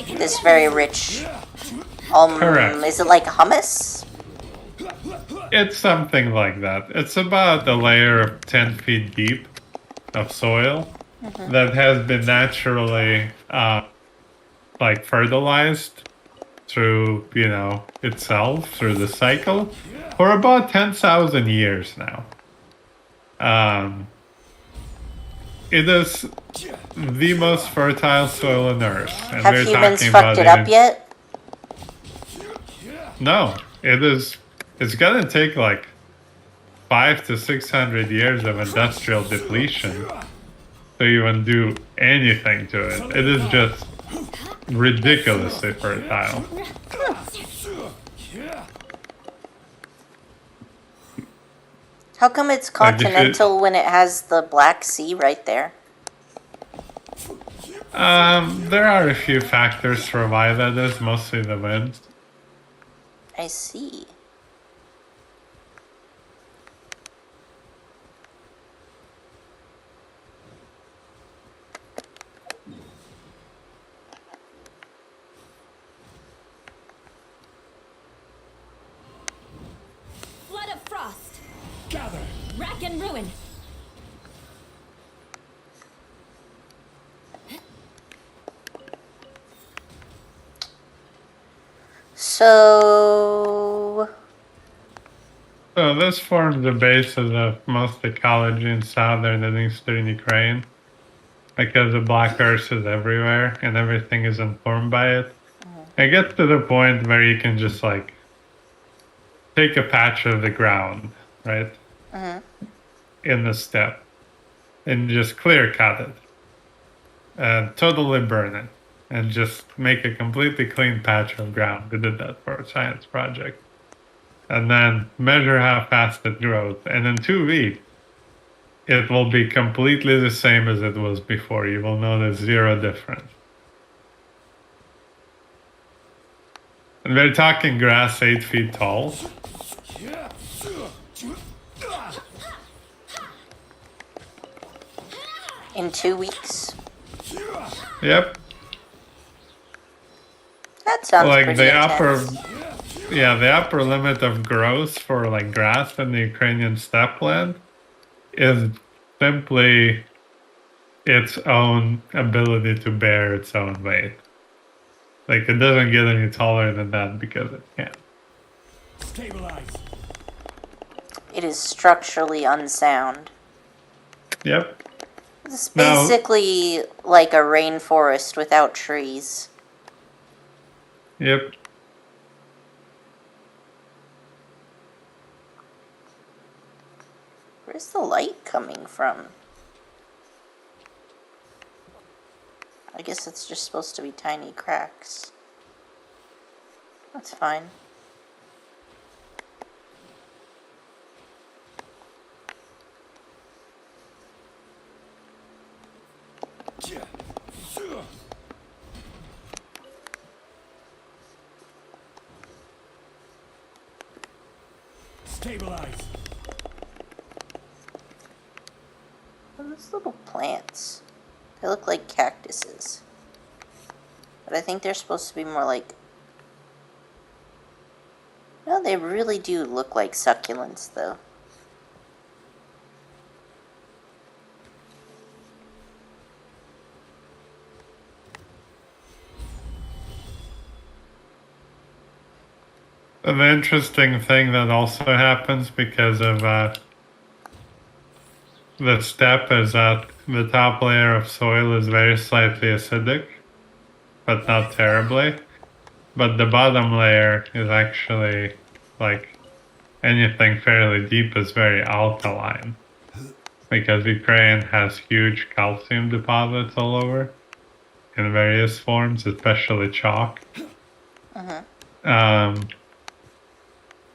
this very rich. Correct. Is it like hummus? It's something like that. It's about a layer of 10 feet deep of soil that has been naturally fertilized through, itself, through the cycle, for about 10,000 years now. It is the most fertile soil on Earth. And Have we're humans talking fucked about it up yet? No, it's gonna take like 500 to 600 years of industrial depletion to even do anything to it. It is just ridiculously fertile. How come it's continental when it has the Black Sea right there? There are a few factors for why that is, mostly the wind. I see. Flood of frost. Gather. Rack and ruin. So... So this forms the basis of most ecology in southern and eastern Ukraine, because the black earth is everywhere and everything is informed by it. It gets to the point where you can just like take a patch of the ground, right, in the steppe, and just clear cut it, and totally burn it, and just make a completely clean patch of ground. We did that for a science project. And then measure how fast it grows. And in 2 weeks, it will be completely the same as it was before. You will notice zero difference. And we're talking grass 8 feet tall. In 2 weeks? Yep. That sounds Like pretty intense. the upper limit of growth for like grass in the Ukrainian steppe land is simply its own ability to bear its own weight. Like it doesn't get any taller than that because it can't. Stabilize. It is structurally unsound. Yep. It's Now- basically like a rainforest without trees. Yep. Where's the light coming from? I guess it's just supposed to be tiny cracks. That's fine. Stabilize. What are those little plants? They look like cactuses. But I think they're supposed to be more like... No, they really do look like succulents, though. An interesting thing that also happens because of the steppe is that the top layer of soil is very slightly acidic, but not terribly. But the bottom layer is actually, like, anything fairly deep is very alkaline. Because Ukraine has huge calcium deposits all over in various forms, especially chalk.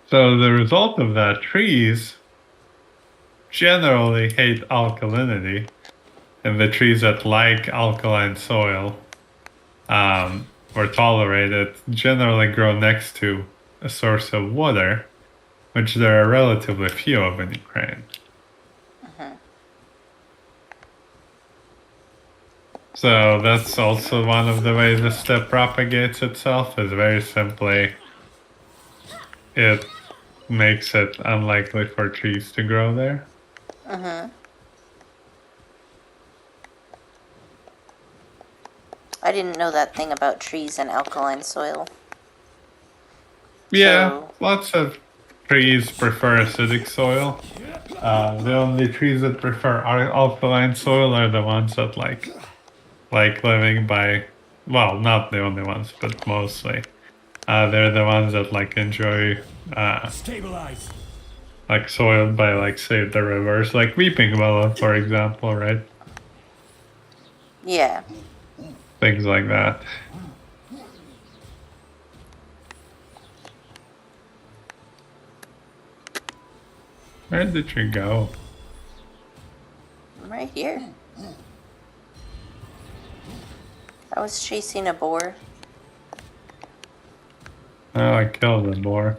So the result of that, trees generally hate alkalinity, and the trees that like alkaline soil or tolerate it generally grow next to a source of water, which there are relatively few of in Ukraine. So that's also one of the ways the steppe propagates itself, is very simply it makes it unlikely for trees to grow there. I didn't know that thing about trees and alkaline soil. Yeah, So- lots of trees prefer acidic soil. The only trees that prefer alkaline soil are the ones that like living by, well, not the only ones, but mostly. They're the ones that like enjoy Stabilize. like soiled by like say the rivers, like weeping willow, for example, right? Yeah. Things like that. Where did you go? I'm right here. I was chasing a boar. Oh, I killed the boar.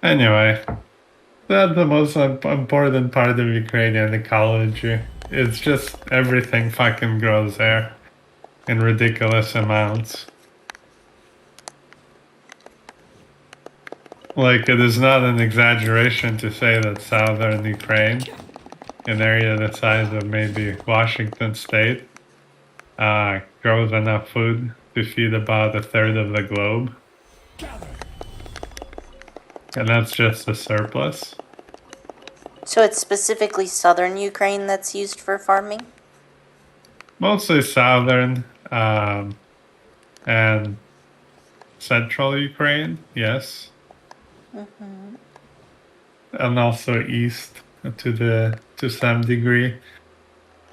Anyway, that's the most important part of Ukrainian ecology. It's just everything fucking grows there in ridiculous amounts. Like, it is not an exaggeration to say that southern Ukraine, an area the size of maybe Washington State, grows enough food to feed about a third of the globe. And that's just a surplus. So it's specifically southern Ukraine that's used for farming? Mostly southern and central Ukraine, yes. And also east to some degree.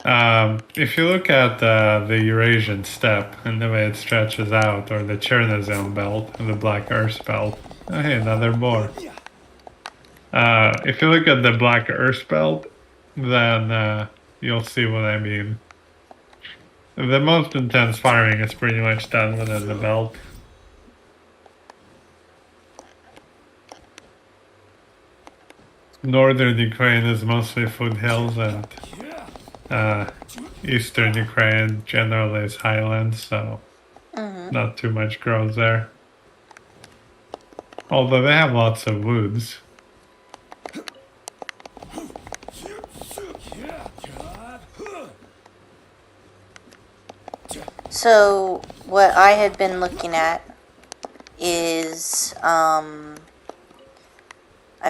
If you look at the Eurasian steppe and the way it stretches out, or the Chernozem belt and the Black Earth belt, oh, hey, another boar. If you look at the Black Earth belt, then you'll see what I mean. The most intense farming is pretty much done within the belt. Northern Ukraine is mostly foothills, and eastern Ukraine generally is highlands, so not too much grows there. Although they have lots of woods. So, what I had been looking at is, I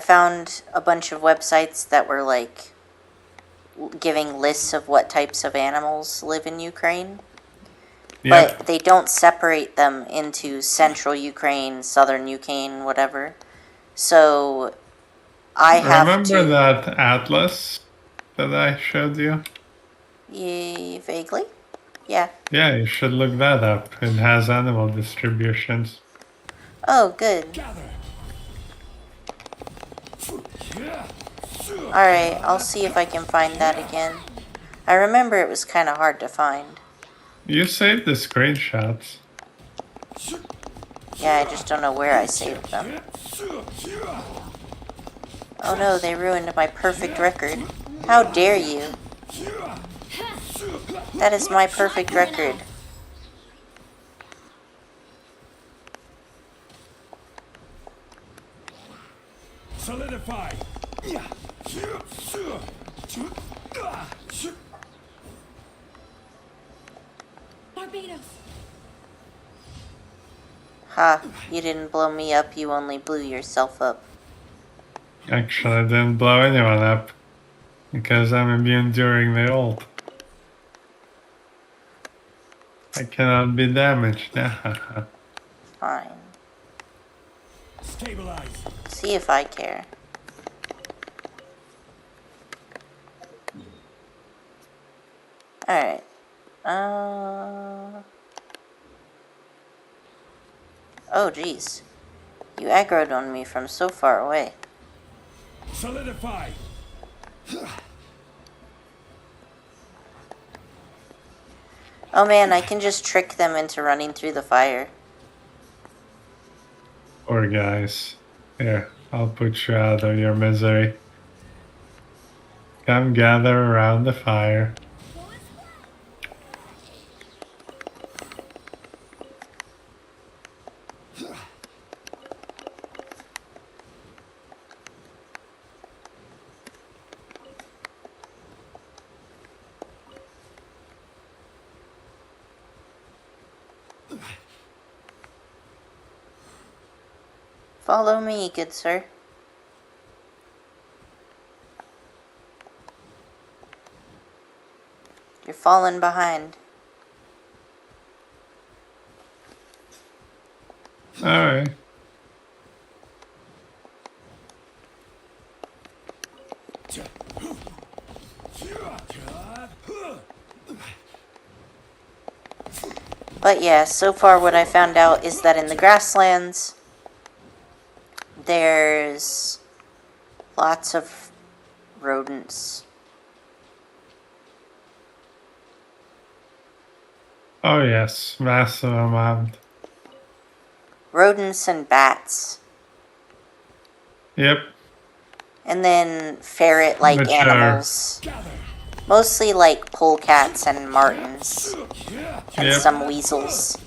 found a bunch of websites that were like giving lists of what types of animals live in Ukraine. Yep. But they don't separate them into central Ukraine, southern Ukraine, whatever. So, I have Remember to... that atlas that I showed you? Vaguely? Yeah. Yeah, you should look that up. It has animal distributions. Oh, good. Alright, I'll see if I can find that again. I remember it was kind of hard to find. You saved the screenshots. Yeah, I just don't know where I saved them. Oh no, they ruined my perfect record. How dare you? That is my perfect record. Solidify. Barbados. Ha, you didn't blow me up, you only blew yourself up. Actually, I didn't blow anyone up because I'm immune during the ult. I cannot be damaged. Fine. Stabilize. See if I care. Alright. Oh, jeez. You aggroed on me from so far away. Solidify. Oh man, I can just trick them into running through the fire. Poor guys. Here, I'll put you out of your misery. Come gather around the fire. Follow me, good sir. You're falling behind. Alright. But yeah, so far what I found out is that in the grasslands, there's lots of rodents. Oh yes, massive amount. Rodents and bats. Yep. And then ferret-like Which animals. Mostly like polecats and martins. And Yep. some weasels.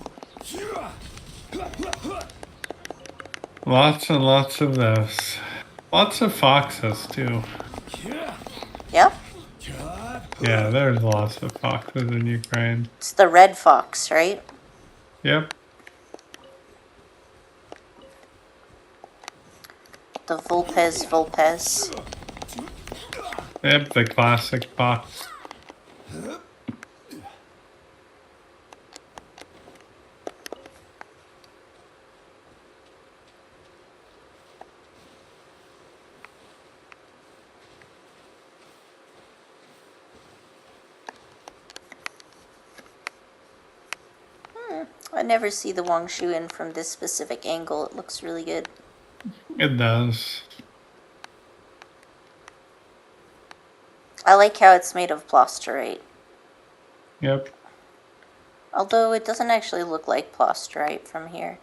Lots and lots of those. Lots of foxes, too. Yep. Yeah, there's lots of foxes in Ukraine. It's the red fox, right? Yep. The vulpes. Yep, the classic fox. I never see the Wangshuin from this specific angle. It looks really good. It does. I like how it's made of plasterite. Yep. Although it doesn't actually look like plasterite from here.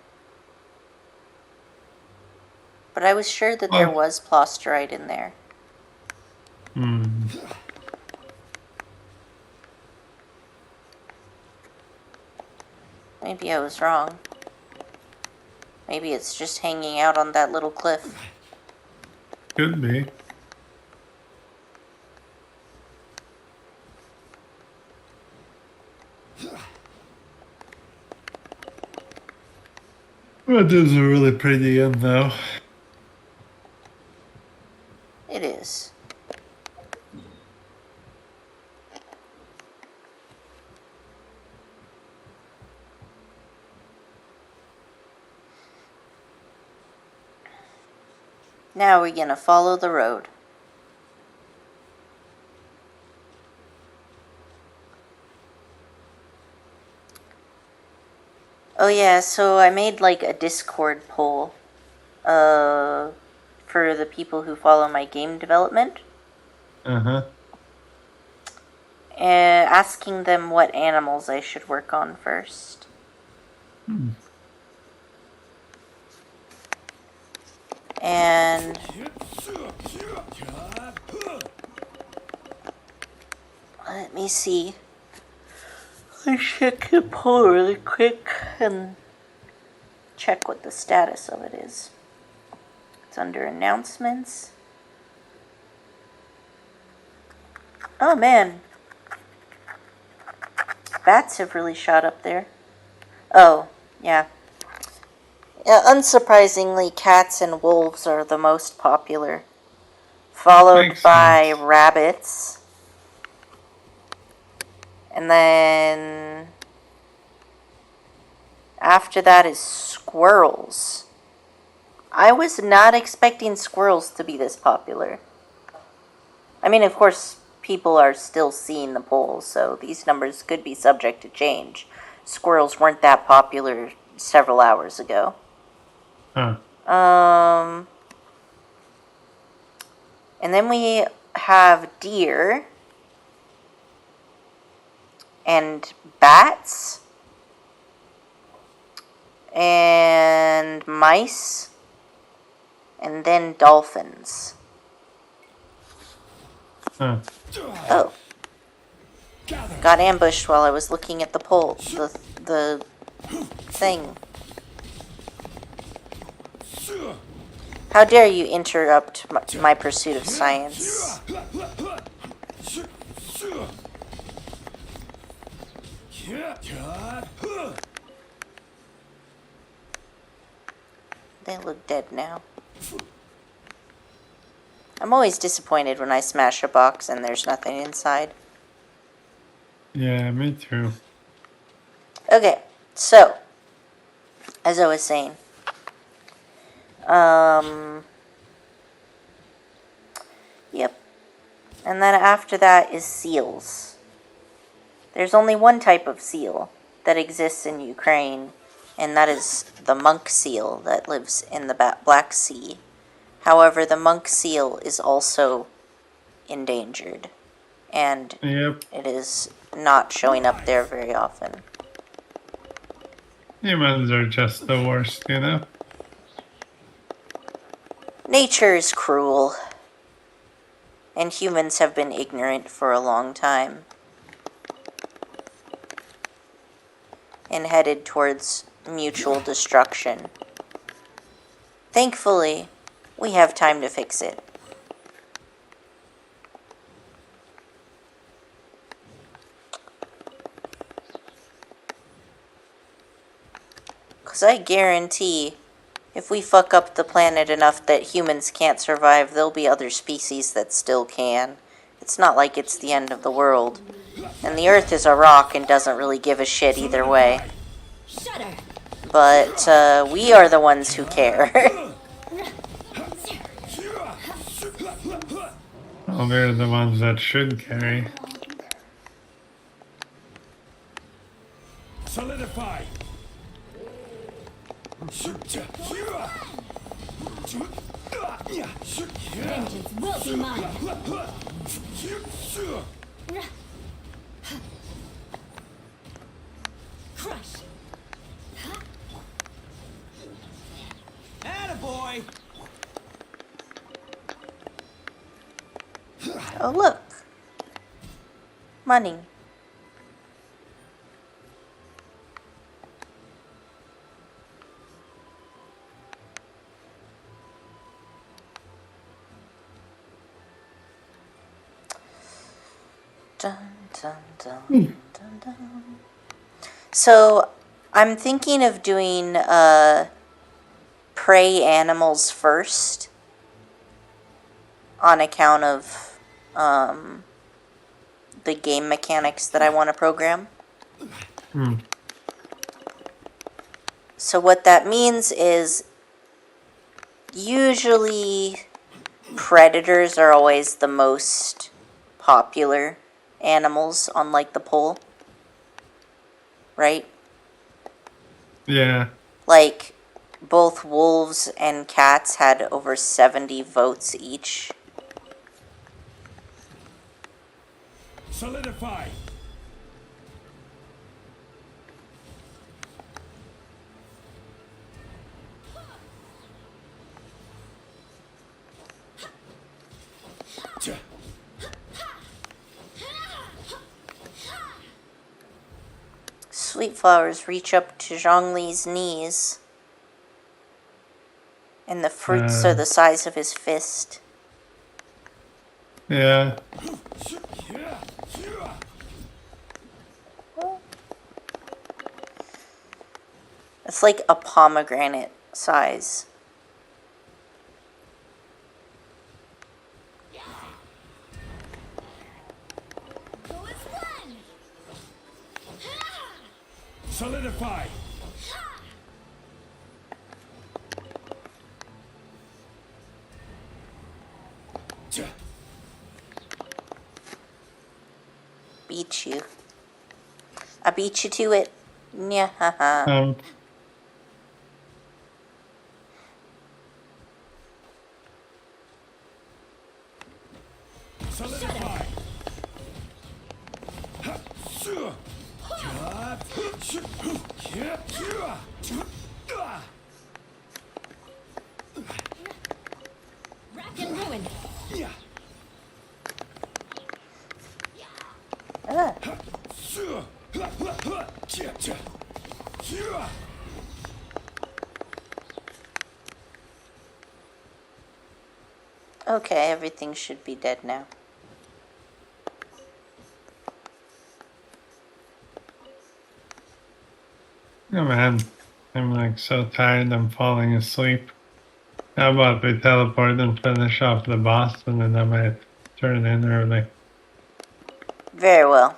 But I was sure that there was plasterite in there. Hmm. Maybe I was wrong. Maybe it's just hanging out on that little cliff. Could be. That is a really pretty end, though. It is. Now we're gonna follow the road. Oh yeah, so I made like a Discord poll for the people who follow my game development, Uh-huh. asking them what animals I should work on first. And let me see. I check the poll really quick and check what the status of it is. It's under announcements. Oh man. Bats have really shot up there. Oh, yeah. Yeah, unsurprisingly, cats and wolves are the most popular, followed Makes by sense. rabbits, and then after that is squirrels. I was not expecting squirrels to be this popular. I mean, of course, people are still seeing the polls, so these numbers could be subject to change. Squirrels weren't that popular several hours ago. Huh. And then we have deer and bats and mice and then dolphins. Huh. Oh. Got ambushed while I was looking at the poll, the thing. How dare you interrupt my pursuit of science? They look dead now. I'm always disappointed when I smash a box and there's nothing inside. Yeah, me too. Okay, so, as I was saying, yep. And then after that is seals. There's only one type of seal that exists in Ukraine, and that is the monk seal that lives in the Black Sea. However, the monk seal is also endangered, and Yep. it is not showing up there very often. Humans are just the worst, you know? Nature is cruel, and humans have been ignorant for a long time and headed towards mutual destruction. Thankfully, we have time to fix it. Because I guarantee if we fuck up the planet enough that humans can't survive, there'll be other species that still can. It's not like it's the end of the world. And the Earth is a rock and doesn't really give a shit either way. Shudder. But we are the ones who care. Well, they're the ones that should carry. Solidify. Vengeance will be mine. Crush. Attaboy! Oh, look. Money. Dun, dun, dun, dun, dun. So, I'm thinking of doing prey animals first on account of the game mechanics that I want to program. So what that means is usually predators are always the most popular animals on like the poll, right? Yeah. Like both wolves and cats had over 70 votes each. Solidify. Sweet flowers reach up to Zhongli's knees, and the fruits are the size of his fist. Yeah. It's like a pomegranate size. Solidify. Beat you. I beat you to it. Yeah, haha. Solidify. Rack and ruin. Ah. Okay, everything should be dead now. Oh man, I'm like so tired I'm falling asleep. How about we teleport and finish off the boss and then I might turn in early. Very well.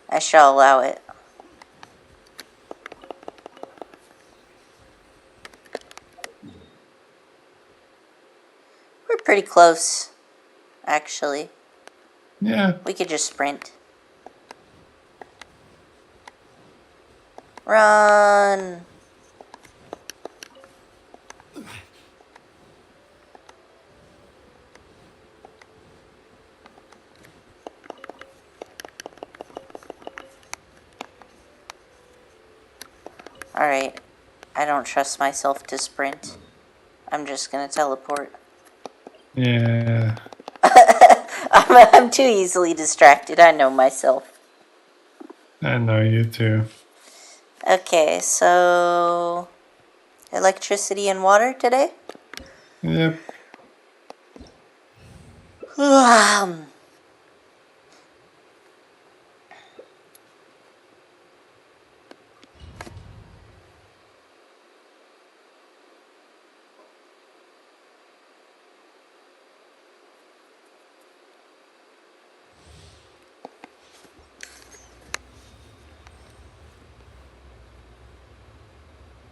I shall allow it. We're pretty close, actually. Yeah. We could just sprint. Run! Alright. I don't trust myself to sprint. I'm just gonna teleport. Yeah. I'm too easily distracted. I know myself. I know you too. Okay, so electricity and water today? Yep.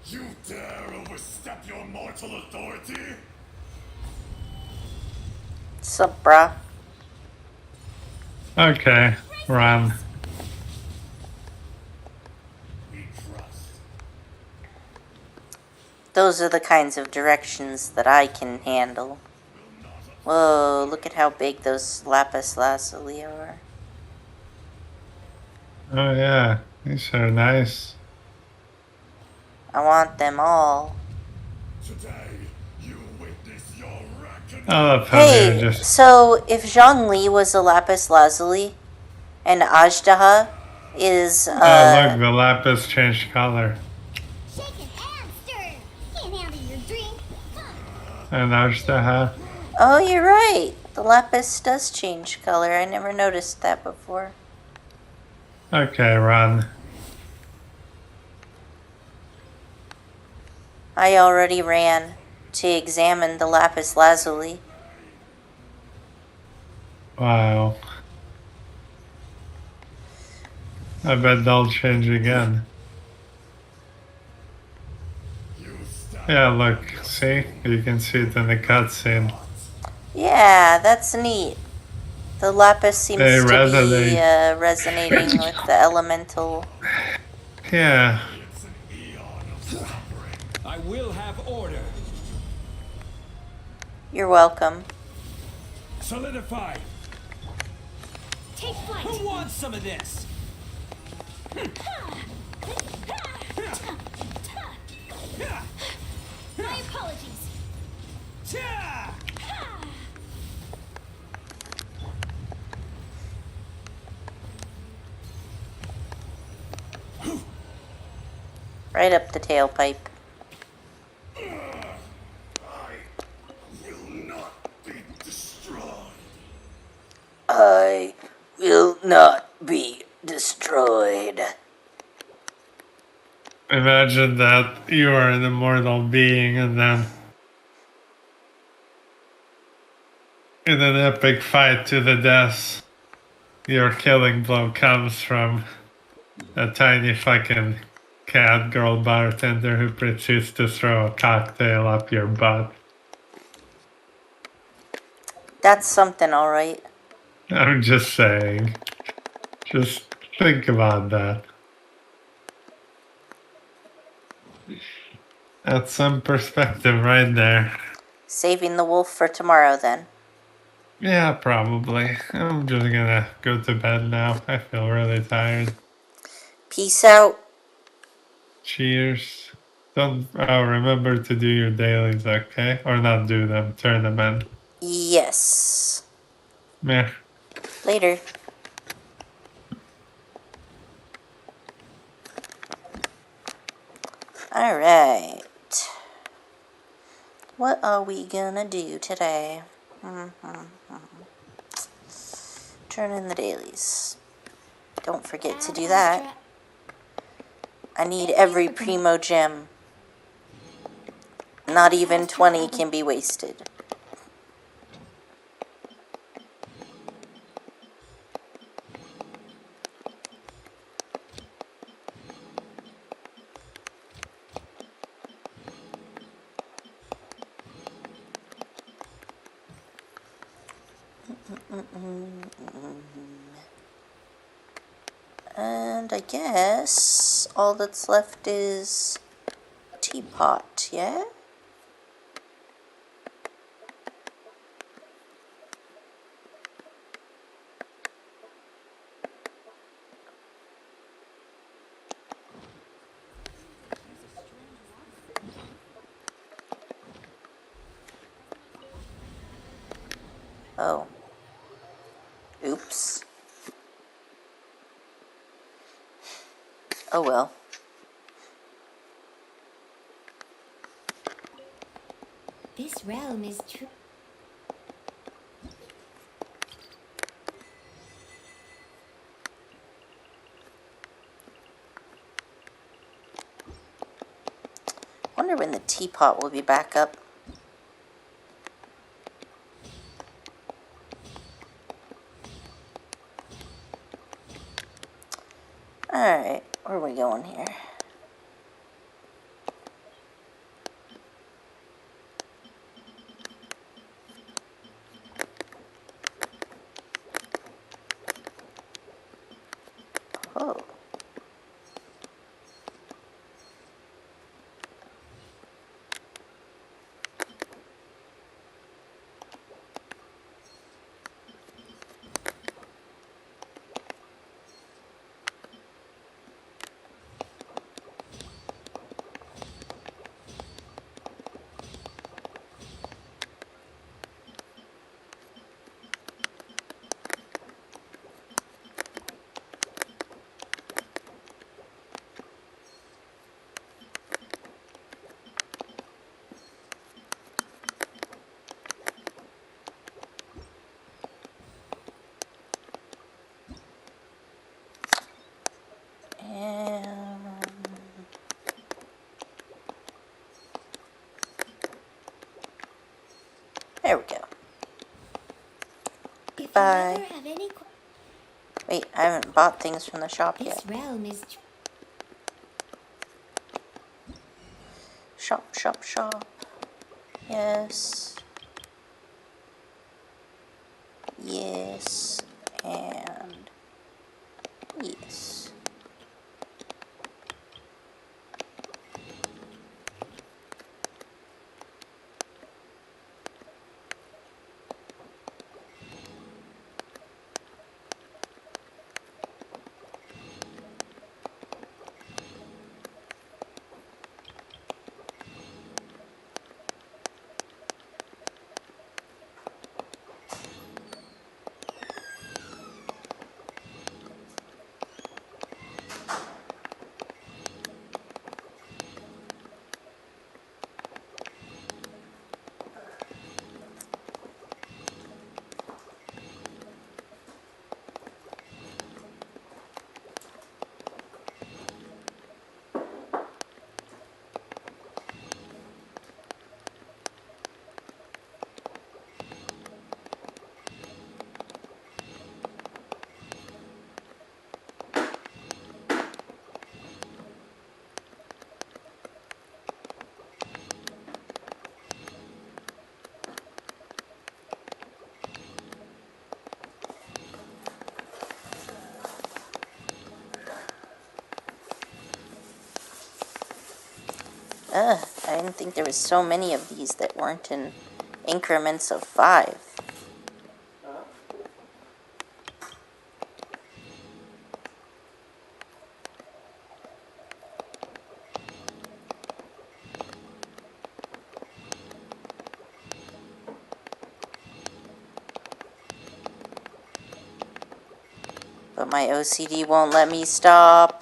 You dare overstep your mortal authority? Sup, brah? Okay, run. We trust. Those are the kinds of directions that I can handle. Whoa, look at how big those lapis lazuli are. Oh yeah, these are nice. I want them all. Today, you witness your reckoning. I love how they're Hey, just... so if Zhongli was a lapis lazuli and Ajdaha is, Oh look, the lapis changed color. Shaken and stirred. Can't handle your drink. And Ajdaha. oh, you're right. The lapis does change color. I never noticed that before. Okay, run. I already ran to examine the lapis lazuli. Wow. I bet they'll change again. Yeah, look, see? You can see it in the cutscene. Yeah, that's neat. The lapis seems They to be resonate. resonating with the elemental. Yeah. I will have order. You're welcome. Solidify. Take flight. Who wants some of this? My apologies. Cha! Right up the tailpipe. Will not be destroyed. I will not be destroyed. Imagine that you are an immortal being and then in an epic fight to the death, your killing blow comes from a tiny fucking cat girl bartender who proceeds to throw a cocktail up your butt. That's something, alright. I'm just saying. Just think about that. That's some perspective right there. Saving the wolf for tomorrow, then. Yeah, probably. I'm just gonna go to bed now. I feel really tired. Peace out. Cheers. Don't remember to do your dailies, okay? Or not do them, turn them in. Yes. Meh. Later. Alright. What are we gonna do today? Turn in the dailies. Don't forget to do that. I need every primo gem. Not even 20 can be wasted. And I guess all that's left is Teapot, yeah? Oh. Oops. Oh well. This realm is true. Wonder when the teapot will be back up. Alright, where are we going here? Oh. And there we go. If you Goodbye. ever have any Wait, I haven't bought things from the shop yet. this realm is Shop, shop, shop. Yes. Yes. And yes. I didn't think there was so many of these that weren't in increments of 5. But my OCD won't let me stop.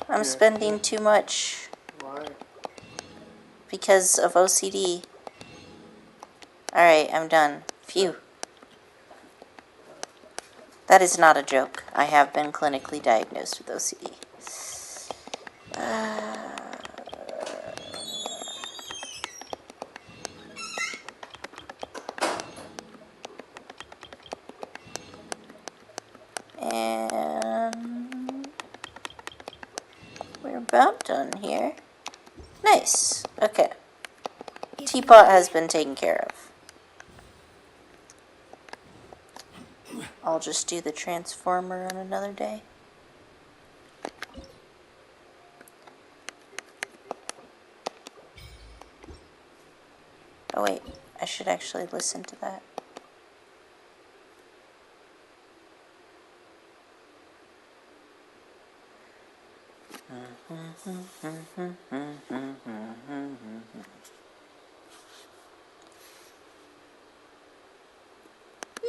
I'm spending too much. Why? Because of OCD. Alright, I'm done. Phew. That is not a joke. I have been clinically diagnosed with OCD. And we're about done here. Nice. Okay. Teapot has been taken care of. I'll just do the transformer on another day. Oh wait, I should actually listen to that.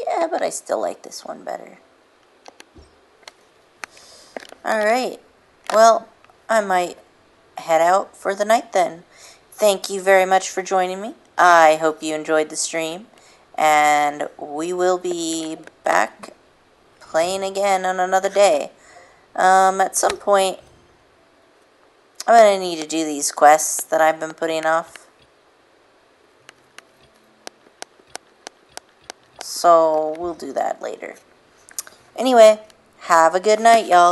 Yeah, but I still like this one better. Alright, well, I might head out for the night then. Thank you very much for joining me. I hope you enjoyed the stream, and we will be back playing again on another day. At some point, I'm going to need to do these quests that I've been putting off. So, we'll do that later. Anyway, have a good night, y'all.